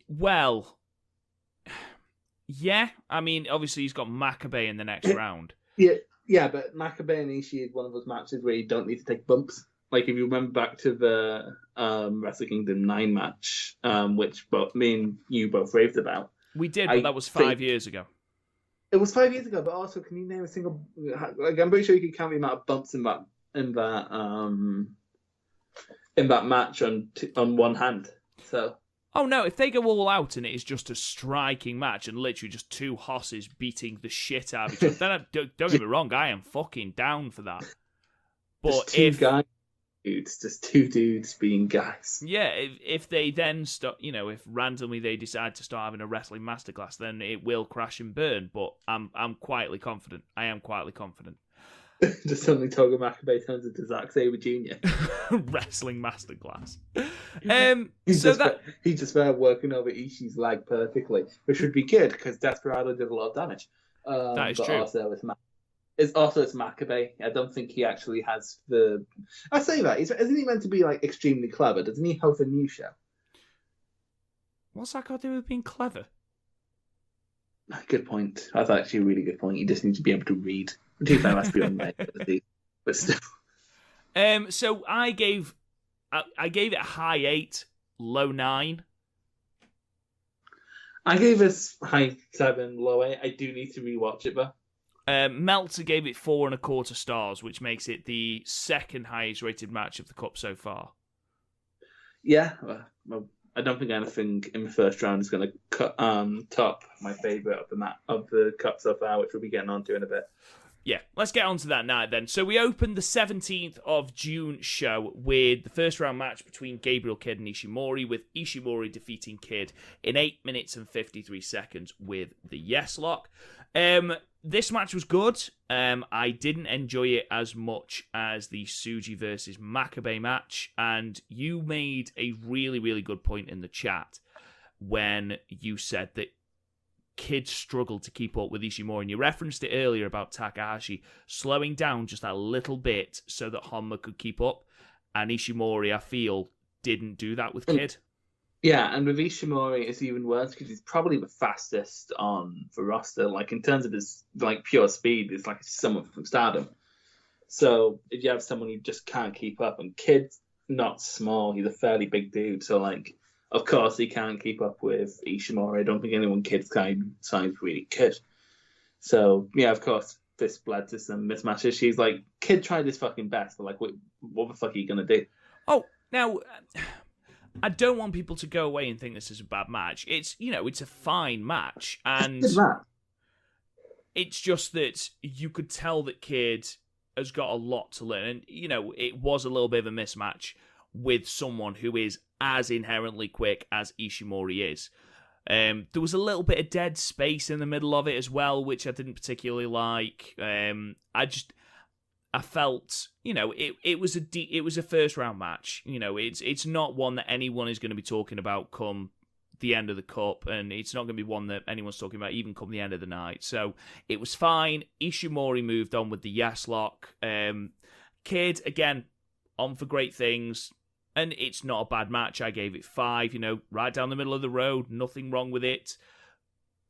Well... Yeah, I mean, obviously he's got Makabe in the next round. Yeah, but Makabe and Ishii is one of those matches where you don't need to take bumps. Like, if you remember back to the Wrestle Kingdom 9 match, which me and you both raved about. We did, but that was 5 years ago. It was 5 years ago, but also, can you name a single... Like, I'm pretty sure you can count the amount of bumps in that match on one hand. So... Oh no, if they go all out and it is just a striking match and literally just two hosses beating the shit out of each other, then don't get me wrong, I am fucking down for that. But just two dudes being guys. Yeah, if they then start, you know, if randomly they decide to start having a wrestling masterclass, then it will crash and burn. But I'm quietly confident. I am quietly confident. Just suddenly Togo Makabe turns into Zack Sabre Jr. Wrestling masterclass. He's just there working over Ishii's leg perfectly, which would be good because Desperado did a lot of damage. That is true. Also it's Makabe. I don't think he actually has the. I say that isn't he meant to be like extremely clever? Doesn't he host a new show? What's that got to do with being clever? Good point. That's actually a really good point. You just need to be able to read. That's beyond my ability, but still. So I gave it a high 8, low 9. I gave us high 7, low 8. I do need to rewatch it though. Meltzer gave it 4.25 stars, which makes it the second highest rated match of the Cup so far. Yeah, well, I don't think anything in the first round is going to top my favourite of the Cup so far, which we'll be getting onto in a bit. Yeah, let's get on to that now then. So we opened the 17th of June show with the first round match between Gabriel Kidd and Ishimori, with Ishimori defeating Kidd in 8 minutes and 53 seconds with the yes lock. This match was good. I didn't enjoy it as much as the Tsuji versus Makabe match, and you made a really, really good point in the chat when you said that Kidd struggled to keep up with Ishimori, and you referenced it earlier about Takahashi slowing down just a little bit so that Honma could keep up, and Ishimori, I feel, didn't do that with Kidd. Yeah, and with Ishimori, it's even worse because he's probably the fastest on the roster. Like, in terms of his like pure speed, it's like someone from Stardom. So if you have someone who just can't keep up, and Kidd not small. He's a fairly big dude. So, like, of course, he can't keep up with Ishimori. I don't think anyone kid's size really could. So, yeah, of course, this led to some mismatches. She's like, kid tried his fucking best, but, like, what the fuck are you going to do? Oh, now, I don't want people to go away and think this is a bad match. It's, it's a fine match. And it's just that you could tell that Kid has got a lot to learn. And, it was a little bit of a mismatch with someone who is as inherently quick as Ishimori is. There was a little bit of dead space in the middle of it as well, which I didn't particularly like. I felt, it was a first round match. It's not one that anyone is going to be talking about come the end of the cup, and it's not going to be one that anyone's talking about even come the end of the night. So it was fine. Ishimori moved on with the yes lock. Kid, again, on for great things, and it's not a bad match. I gave it 5, right down the middle of the road, nothing wrong with it.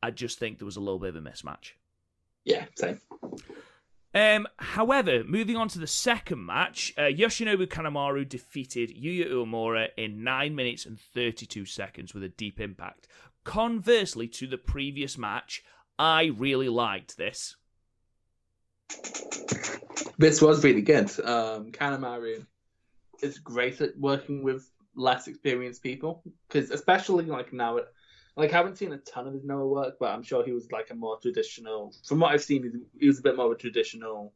I just think there was a little bit of a mismatch. Yeah, same. However, moving on to the second match, Yoshinobu Kanemaru defeated Yuya Uemura in 9 minutes and 32 seconds with a deep impact. Conversely to the previous match, I really liked this. This was really good. Kanemaru is great at working with less experienced people, because especially like now, I haven't seen a ton of his Noah work, but I'm sure he was like a more traditional. From what I've seen, he was a bit more of a traditional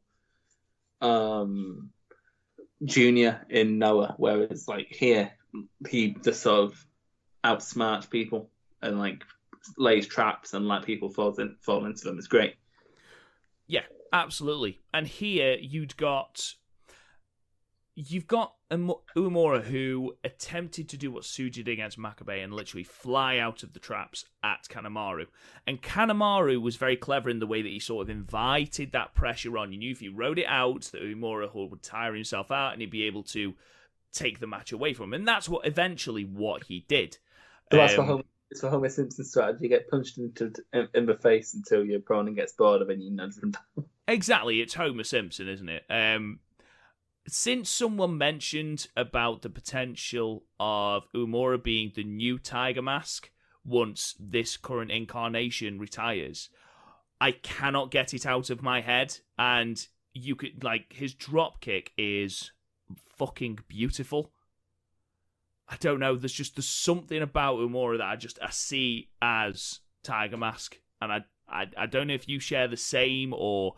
junior in Noah, whereas like here, he just sort of outsmarts people and like lays traps and let people fall into them. It's great. Yeah, absolutely. And here you've got Uemura, who attempted to do what Tsuji did against Makabe and literally fly out of the traps at Kanemaru. And Kanemaru was very clever in the way that he sort of invited that pressure on. You knew if you rode it out, that Uemura would tire himself out and he'd be able to take the match away from him. And that's what he did. So it's for Homer Simpson's strategy. You get punched in the face until your opponent gets bored of it and you nudge them down. Exactly, it's Homer Simpson, isn't it? Since someone mentioned about the potential of Uemura being the new Tiger Mask once this current incarnation retires, I cannot get it out of my head. And you could, his drop kick is fucking beautiful. I don't know, there's something about Uemura that I see as Tiger Mask. And I don't know if you share the same, or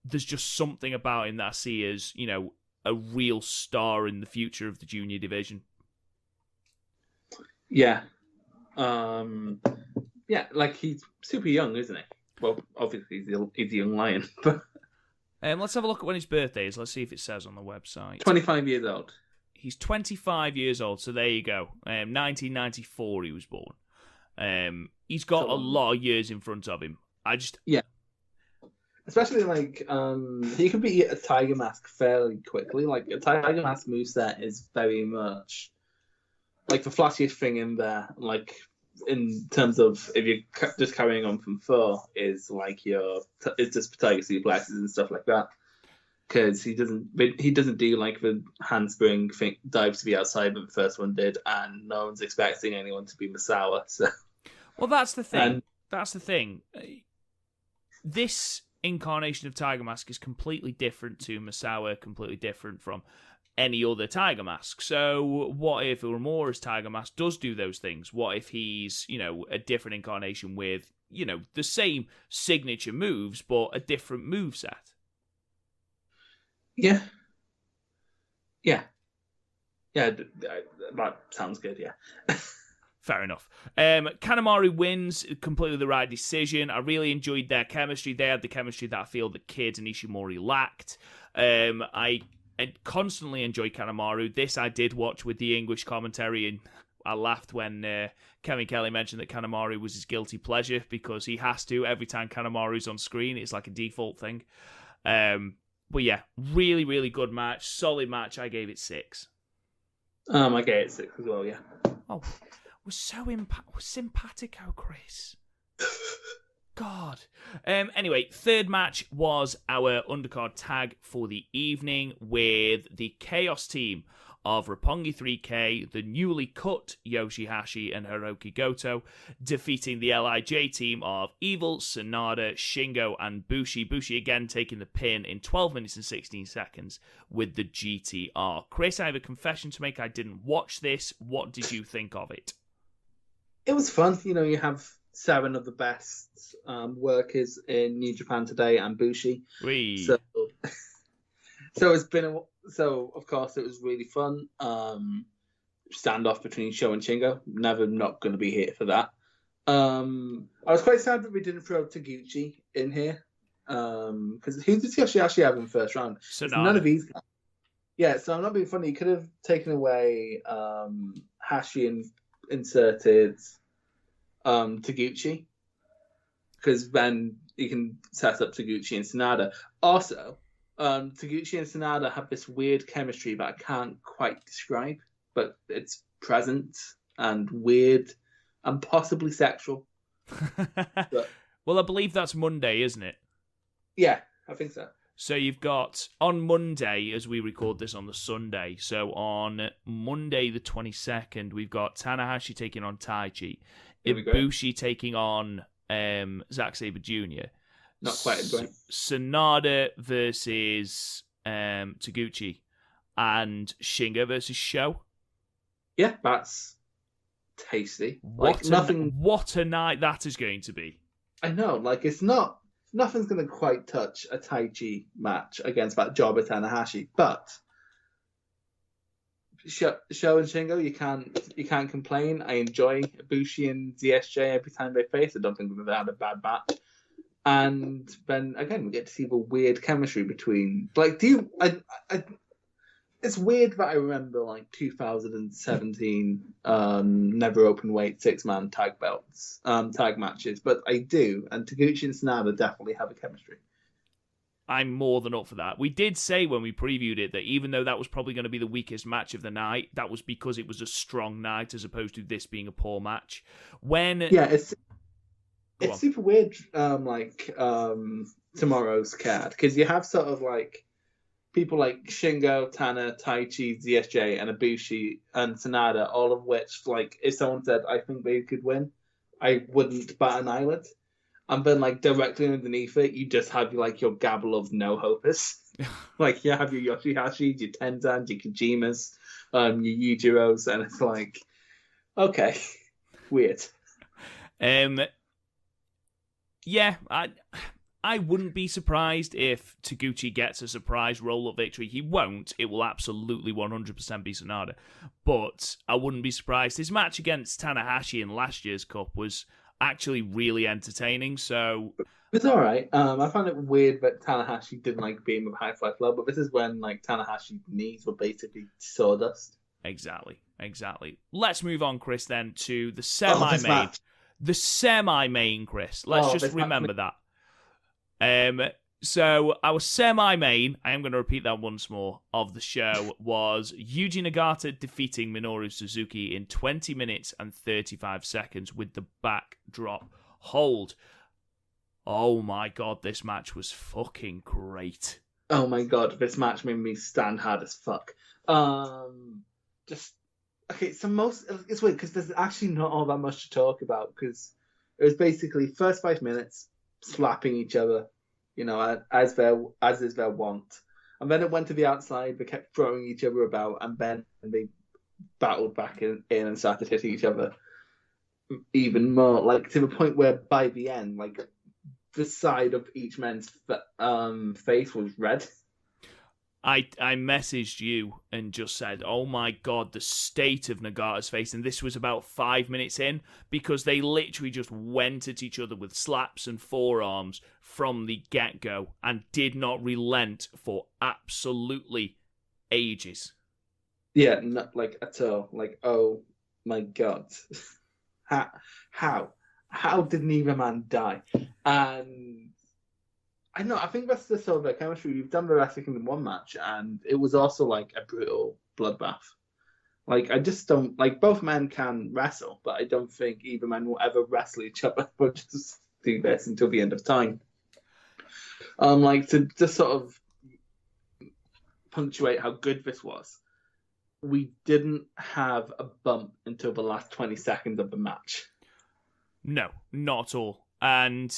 there's just something about him that I see as, a real star in the future of the junior division. Yeah. He's super young, isn't he? Well, obviously he's a young lion. But let's have a look at when his birthday is. Let's see if it says on the website. 25 years old. He's 25 years old, so there you go. 1994 he was born. He's got a lot of years in front of him. Yeah. Especially, he could be a Tiger Mask fairly quickly. Like, a Tiger Mask moveset is very much, the flashiest thing in there, in terms of if you're just carrying on from 4, is, it's just Tiger suplexes and stuff like that. Because he doesn't do, the handspring dives to be outside, but the first one did, and no one's expecting anyone to be Misawa, so... Well, that's the thing. This incarnation of Tiger Mask is completely different to Misawa, completely different from any other Tiger Mask. So what if Uemura's Tiger Mask does do those things? What if he's, a different incarnation with, the same signature moves, but a different moveset? Yeah. That sounds good, yeah. Fair enough. Kanemaru wins, completely the right decision. I really enjoyed their chemistry. They had the chemistry that I feel the Kid and Ishimori lacked. I constantly enjoy Kanemaru. This I did watch with the English commentary, and I laughed when Kevin Kelly mentioned that Kanemaru was his guilty pleasure, because he has to every time Kanemaru's on screen. It's like a default thing. But yeah, really, really good match. Solid match. I gave it 6. I gave it 6 as well, yeah. Oh, we're so simpatico, Chris. God. Anyway, third match was our undercard tag for the evening with the Chaos team of Roppongi 3K, the newly cut Yoshihashi and Hiroki Goto, defeating the LIJ team of Evil, Sanada, Shingo, and Bushi. Bushi again taking the pin in 12 minutes and 16 seconds with the GTR. Chris, I have a confession to make. I didn't watch this. What did you think of it? It was fun. You have 7 of the best workers in New Japan today and Bushi. Whee. So it's been so of course it was really fun. Standoff between Sho and Shingo. Never not going to be here for that. I was quite sad that we didn't throw Taguchi in here. Because who did Yoshihashi have in first round? None of these guys. Yeah, so I'm not being funny. You could have taken away Hashi and inserted Taguchi. Because then you can set up Taguchi and Sanada. Also, Taguchi and Sanada have this weird chemistry that I can't quite describe, but it's present and weird and possibly sexual. But, well, I believe that's Monday, isn't it? Yeah, I think so. So you've got on Monday, as we record this on the Sunday, so on Monday the 22nd, we've got Tanahashi taking on Taichi, Ibushi taking on Zack Sabre Jr., not quite as great. Sanada versus Taguchi, and Shingo versus Sho. Yeah, that's tasty. What a night that is going to be. I know, nothing's going to quite touch a Taichi match against that jobber Tanahashi, but Sho and Shingo, you can't complain. I enjoy Ibushi and ZSJ every time they face. I don't think they've had a bad match. And then again, we get to see the weird chemistry between. It's weird that I remember 2017 never open weight 6-man tag matches, but I do. And Taguchi and Sanada definitely have a chemistry. I'm more than up for that. We did say when we previewed it that even though that was probably going to be the weakest match of the night, that was because it was a strong night as opposed to this being a poor match. It's super weird, tomorrow's card, because you have sort of people like Shingo, Tana, Taichi, ZSJ, and Ibushi and Sanada, all of which, if someone said, I think they could win, I wouldn't bat an eyelid. And then, directly underneath it, you just have, your gabble of no-hopers. You have your Yoshihashis, your Tenzans, your Kojimas, your Yujiros, and it's okay, weird. Yeah, I wouldn't be surprised if Taguchi gets a surprise roll-up victory. He won't. It will absolutely 100% be Sanada. But I wouldn't be surprised. His match against Tanahashi in last year's Cup was actually really entertaining, so... It's alright. I found it weird that Tanahashi didn't like being with High Fly Flow, but this is when Tanahashi's knees were basically sawdust. Exactly. Let's move on, Chris, then, to the semi-main. The semi-main, Chris. Let's just remember that. So our semi-main, I am going to repeat that once more, of the show was Yuji Nagata defeating Minoru Suzuki in 20 minutes and 35 seconds with the backdrop hold. Oh my god, this match was fucking great. Oh my god, this match made me stand hard as fuck. It's weird because there's actually not all that much to talk about, because it was basically first 5 minutes slapping each other, as is their wont, and then it went to the outside. They kept throwing each other about, and then they battled back in and started hitting each other even more, to the point where by the end, the side of each man's face was red. I messaged you and just said, oh my god, the state of Nagata's face. And this was about 5 minutes in, because they literally just went at each other with slaps and forearms from the get-go and did not relent for absolutely ages. Yeah, not at all. Oh my god. How did neither man die? And I think that's the sort of their chemistry. We've done the Wrestle Kingdom 1 match, and it was also a brutal bloodbath. I just don't both men can wrestle, but I don't think either man will ever wrestle each other. We'll just do this until the end of time. To just sort of punctuate how good this was. we didn't have a bump until the last 20 seconds of the match. No, not at all. And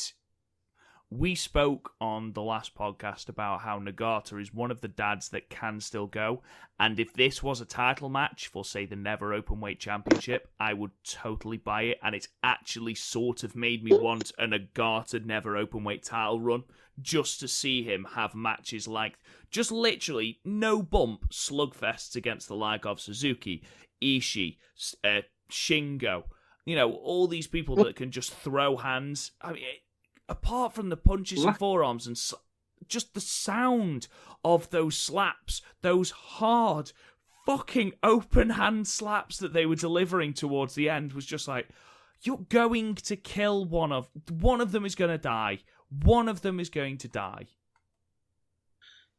we spoke on the last podcast about how Nagata is one of the dads that can still go. And if this was a title match for, say, the Never Openweight Championship, I would totally buy it. And it's actually sort of made me want a Nagata Never Openweight title run just to see him have matches like, just literally no bump slugfests against the like of Suzuki, Ishii, Shingo. You know, all these people that can just throw hands. I mean, apart from the punches and forearms and just the sound of those slaps, those hard fucking open hand slaps that they were delivering towards the end was just like, you're going to kill one of them is going to die. One of them is going to die.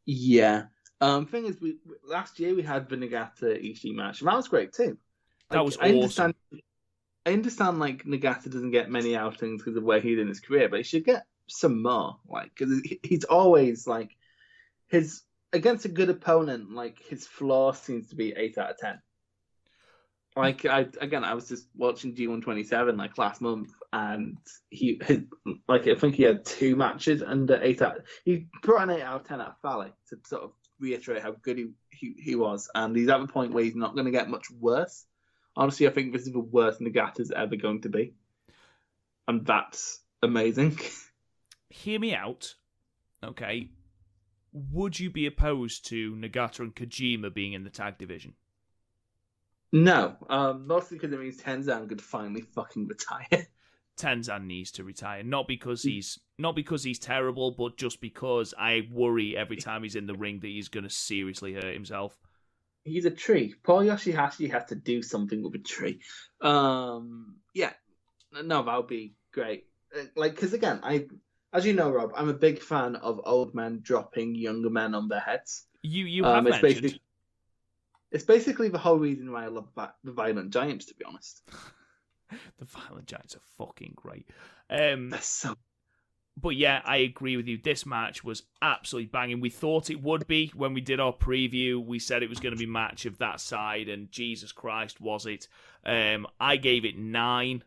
Yeah. Thing is, last year we had the Nagata Ishii match, and that was great too. That was awesome. I understand, like, Nagata doesn't get many outings because of where he's in his career, but he should get some more. Like, because he's always, like, against a good opponent, like, his floor seems to be 8 out of 10. Like, I was just watching G127, like, last month, and I think he had 2 matches under 8 out. He brought an 8 out of 10 out of Fale to sort of reiterate how good he was, and he's at the point where he's not going to get much worse. Honestly, I think this is the worst Nagata's ever going to be. And that's amazing. Hear me out. Okay. Would you be opposed to Nagata and Kojima being in the tag division? No. Mostly because it means Tenzan could finally fucking retire. Tenzan needs to retire. Not because he's terrible, but just because I worry every time he's in the ring that he's going to seriously hurt himself. He's a tree. Paul Yoshihashi has to do something with a tree. Yeah. No, that would be great. Like, because again, as you know, Rob, I'm a big fan of old men dropping younger men on their heads. You have mentioned. It's basically the whole reason why I love the Violent Giants, to be honest. The Violent Giants are fucking great. They're so. But yeah, I agree with you. This match was absolutely banging. We thought it would be when we did our preview. We said it was going to be match of that side, and Jesus Christ, was it? I gave it 9.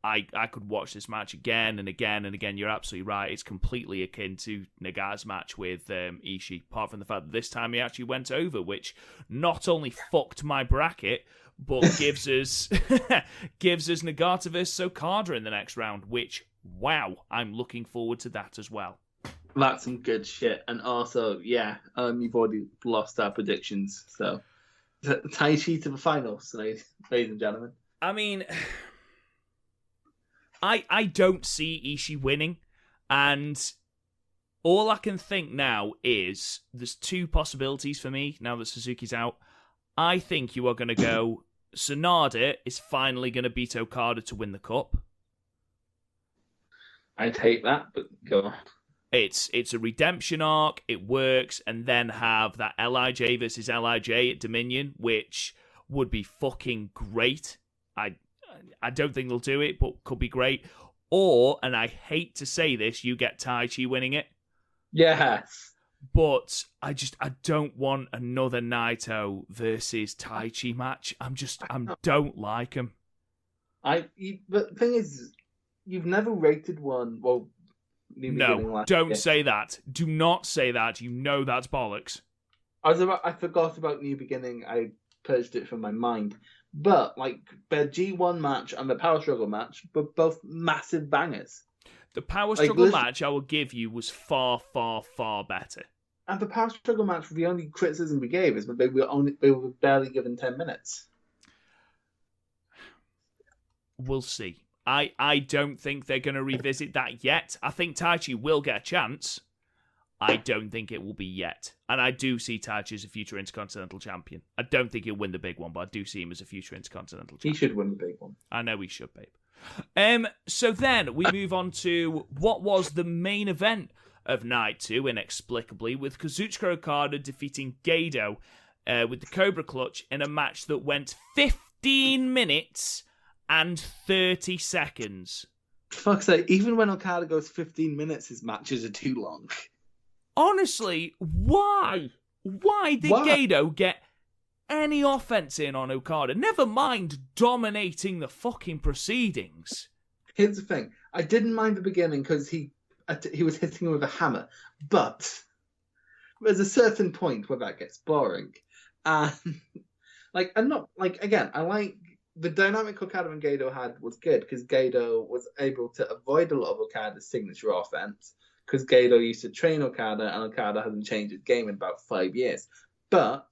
I could watch this match again and again and again. You're absolutely right. It's completely akin to Nagata's match with Ishii, apart from the fact that this time he actually went over, which not only fucked my bracket, but gives us Nagata versus Okada in the next round, which, wow, I'm looking forward to that as well. That's some good shit. And also, yeah, you've already lost our predictions. So, Taichi to the finals, ladies and gentlemen. I mean, I don't see Ishii winning. And all I can think now is there's 2 possibilities for me now that Suzuki's out. I think you are going to go, Sonada is finally going to beat Okada to win the cup. I'd hate that, but go on. It's a redemption arc, it works, and then have that LIJ versus LIJ at Dominion, which would be fucking great. I don't think they'll do it, but could be great. Or, and I hate to say this, you get Taichi winning it. Yes. But I don't want another Naito versus Taichi match. I don't like him. But the thing is, you've never rated one. Well, no, don't say that. Do not say that. You know that's bollocks. I forgot about New Beginning. I purged it from my mind. But like the G1 match and the Power Struggle match were both massive bangers. The Power Struggle match I will give you was far, far, far better. And the Power Struggle match, the only criticism we gave is that they were barely given 10 minutes. We'll see. I don't think they're going to revisit that yet. I think Taichi will get a chance. I don't think it will be yet. And I do see Taichi as a future Intercontinental Champion. I don't think he'll win the big one, but I do see him as a future Intercontinental Champion. He should win the big one. I know he should, babe. So then we move on to what was the main event of Night 2, inexplicably, with Kazuchika Okada defeating Gedo with the Cobra Clutch in a match that went 15 minutes and 30 seconds. Fuck's sake, even when Okada goes 15 minutes, his matches are too long. Honestly, why? Why did Gedo get any offense in on Okada. Never mind dominating the fucking proceedings. Here's the thing. I didn't mind the beginning because he was hitting him with a hammer. But there's a certain point where that gets boring. And, I like the dynamic Okada and Gedo had was good because Gedo was able to avoid a lot of Okada's signature offense because Gedo used to train Okada and Okada hasn't changed his game in about 5 years. But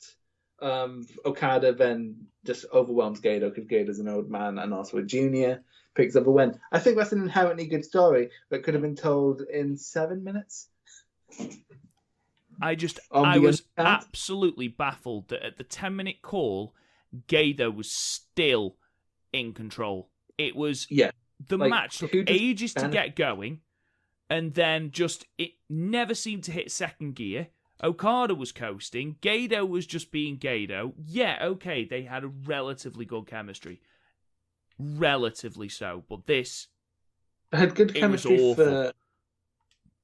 Okada then just overwhelms Gedo because Gedo's an old man and also a junior, picks up a win. I think that's an inherently good story that could have been told in 7 minutes. I was absolutely baffled that at the 10-minute call, Gedo was still in control. It was the match took ages to get going, and then it never seemed to hit second gear. Okada was coasting. Gedo was just being Gedo. Yeah, okay, they had a relatively good chemistry. Relatively so, but this... I had good chemistry for...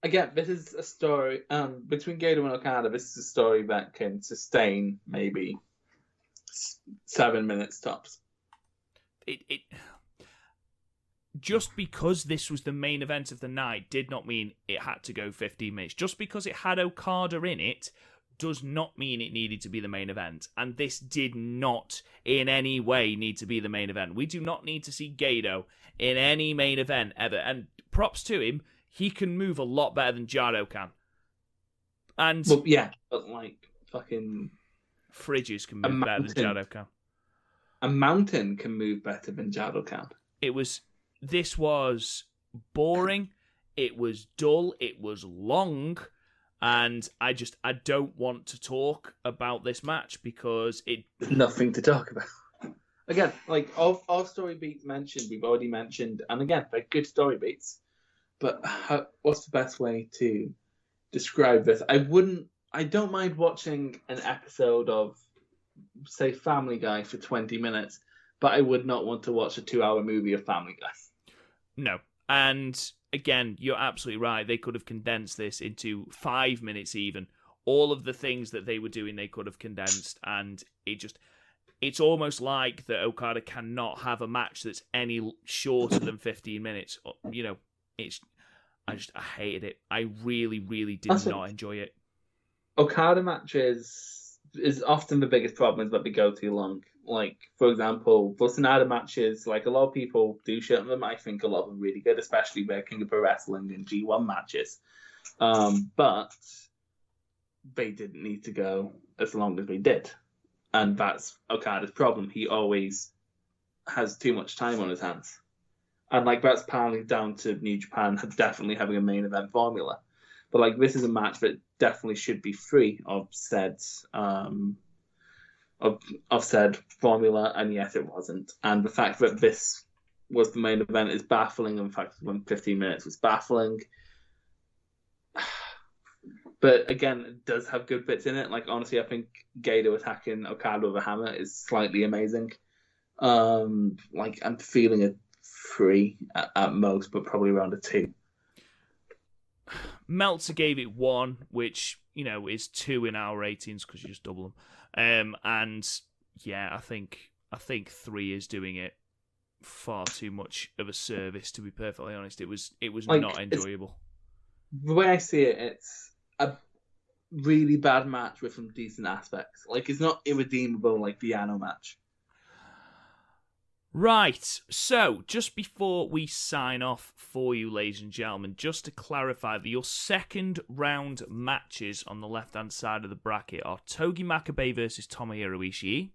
Again, this is a story... between Gedo and Okada, this is a story that can sustain maybe 7 minutes tops. It just because this was the main event of the night did not mean it had to go 15 minutes. Just because it had Okada in it does not mean it needed to be the main event. And this did not in any way need to be the main event. We do not need to see Gedo in any main event ever. And props to him, he can move a lot better than Jado can. And well, yeah, but fucking... Fridges can move better than Jado can. A mountain can move better than Jado can. This was boring, it was dull, it was long, and I don't want to talk about this match because nothing to talk about. Again, all story beats mentioned, we've already mentioned, and again, they're good story beats. But what's the best way to describe this? I don't mind watching an episode of, say, Family Guy for 20 minutes, but I would not want to watch a 2-hour movie of Family Guy. No. And again, you're absolutely right. They could have condensed this into 5 minutes even. All of the things that they were doing, they could have condensed. And it's almost like that Okada cannot have a match that's any shorter than 15 minutes. You know, I hated it. I really, really did not enjoy it. Okada matches is often the biggest problem is that they go too long. For example, the Sonata matches, a lot of people do shit on them. I think a lot of them really good, especially their King of Pro Wrestling and G1 matches. But they didn't need to go as long as they did. And that's Okada's problem. He always has too much time on his hands. And that's partly down to New Japan definitely having a main event formula. But this is a match that definitely should be free of said said formula, and yet it wasn't. And the fact that this was the main event is baffling, and the fact that it went 15 minutes was baffling. But again, it does have good bits in it. Honestly, I think Gedo attacking Okada with a hammer is slightly amazing. I'm feeling a 3 at most, but probably around a 2. Meltzer gave it 1, which, is 2 in our ratings because you just double them. And yeah, I think 3 is doing it far too much of a service, to be perfectly honest. It was not enjoyable. The way I see it, it's a really bad match with some decent aspects. It's not irredeemable like the Yano match. Right, so just before we sign off for you, ladies and gentlemen, just to clarify that your second round matches on the left-hand side of the bracket are Togi Makabe versus Tomohiro Ishii,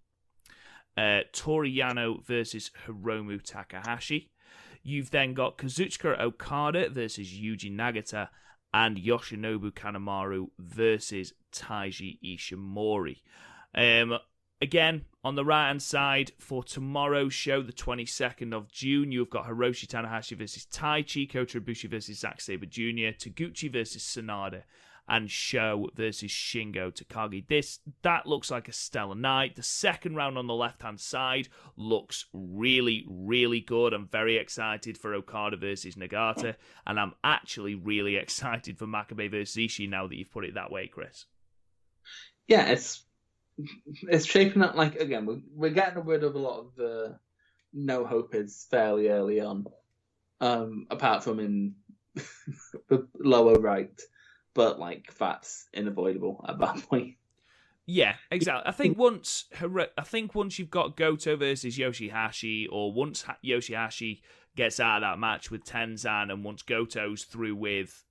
Toru Yano versus Hiromu Takahashi. You've then got Kazuchika Okada versus Yuji Nagata, and Yoshinobu Kanemaru versus Taiji Ishimori. Again, on the right-hand side, for tomorrow's show, the 22nd of June, you've got Hiroshi Tanahashi versus Taichi, Kota Ibushi versus Zack Sabre Jr., Taguchi versus Sanada, and Sho versus Shingo Takagi. That looks like a stellar night. The second round on the left-hand side looks really, really good. I'm very excited for Okada versus Nagata, and I'm actually really excited for Makabe versus Ishii now that you've put it that way, Chris. Yeah, it's it's shaping up like, again, we're getting rid of a lot of the no hope is fairly early on, apart from in the lower right, but like that's unavoidable at that point. Yeah, exactly. I think once you've got Goto versus Yoshihashi, or once Yoshihashi gets out of that match with Tenzan, and once Goto's through with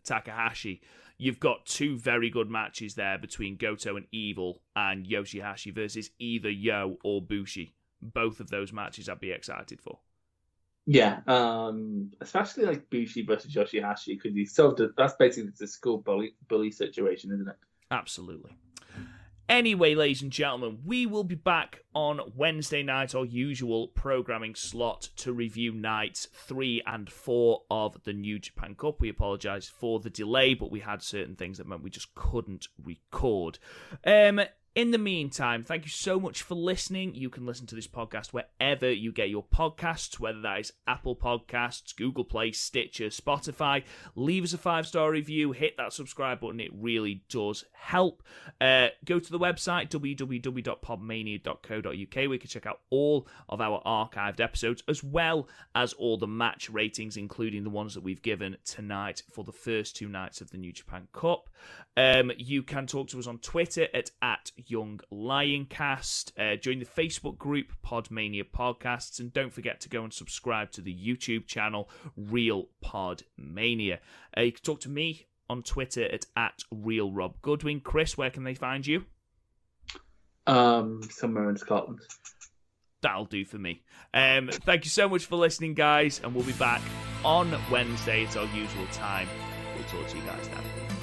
Takahashi, you've got two very good matches there between Goto and Evil and Yoshihashi versus either Yo or Bushi. Both of those matches I'd be excited for. Yeah, especially like Bushi versus Yoshihashi, because that's basically the school bully situation, isn't it? Absolutely. Anyway, ladies and gentlemen, we will be back on Wednesday night, our usual programming slot, to review nights 3 and 4 of the New Japan Cup. We apologise for the delay, but we had certain things that meant we just couldn't record. In the meantime, thank you so much for listening. You can listen to this podcast wherever you get your podcasts, whether that is Apple Podcasts, Google Play, Stitcher, Spotify. Leave us a 5-star review. Hit that subscribe button. It really does help. Go to the website, www.podmania.co.uk, where you can check out all of our archived episodes, as well as all the match ratings, including the ones that we've given tonight for the first 2 nights of the New Japan Cup. You can talk to us on Twitter at Young Lioncast. Join the Facebook group PodMania Podcasts, and don't forget to go and subscribe to the YouTube channel Real PodMania. You can talk to me on Twitter at Real Rob Goodwin. Chris, where can they find you? Somewhere in Scotland. That'll do for me. Thank you so much for listening, guys, and we'll be back on Wednesday at our usual time. We'll talk to you guys then.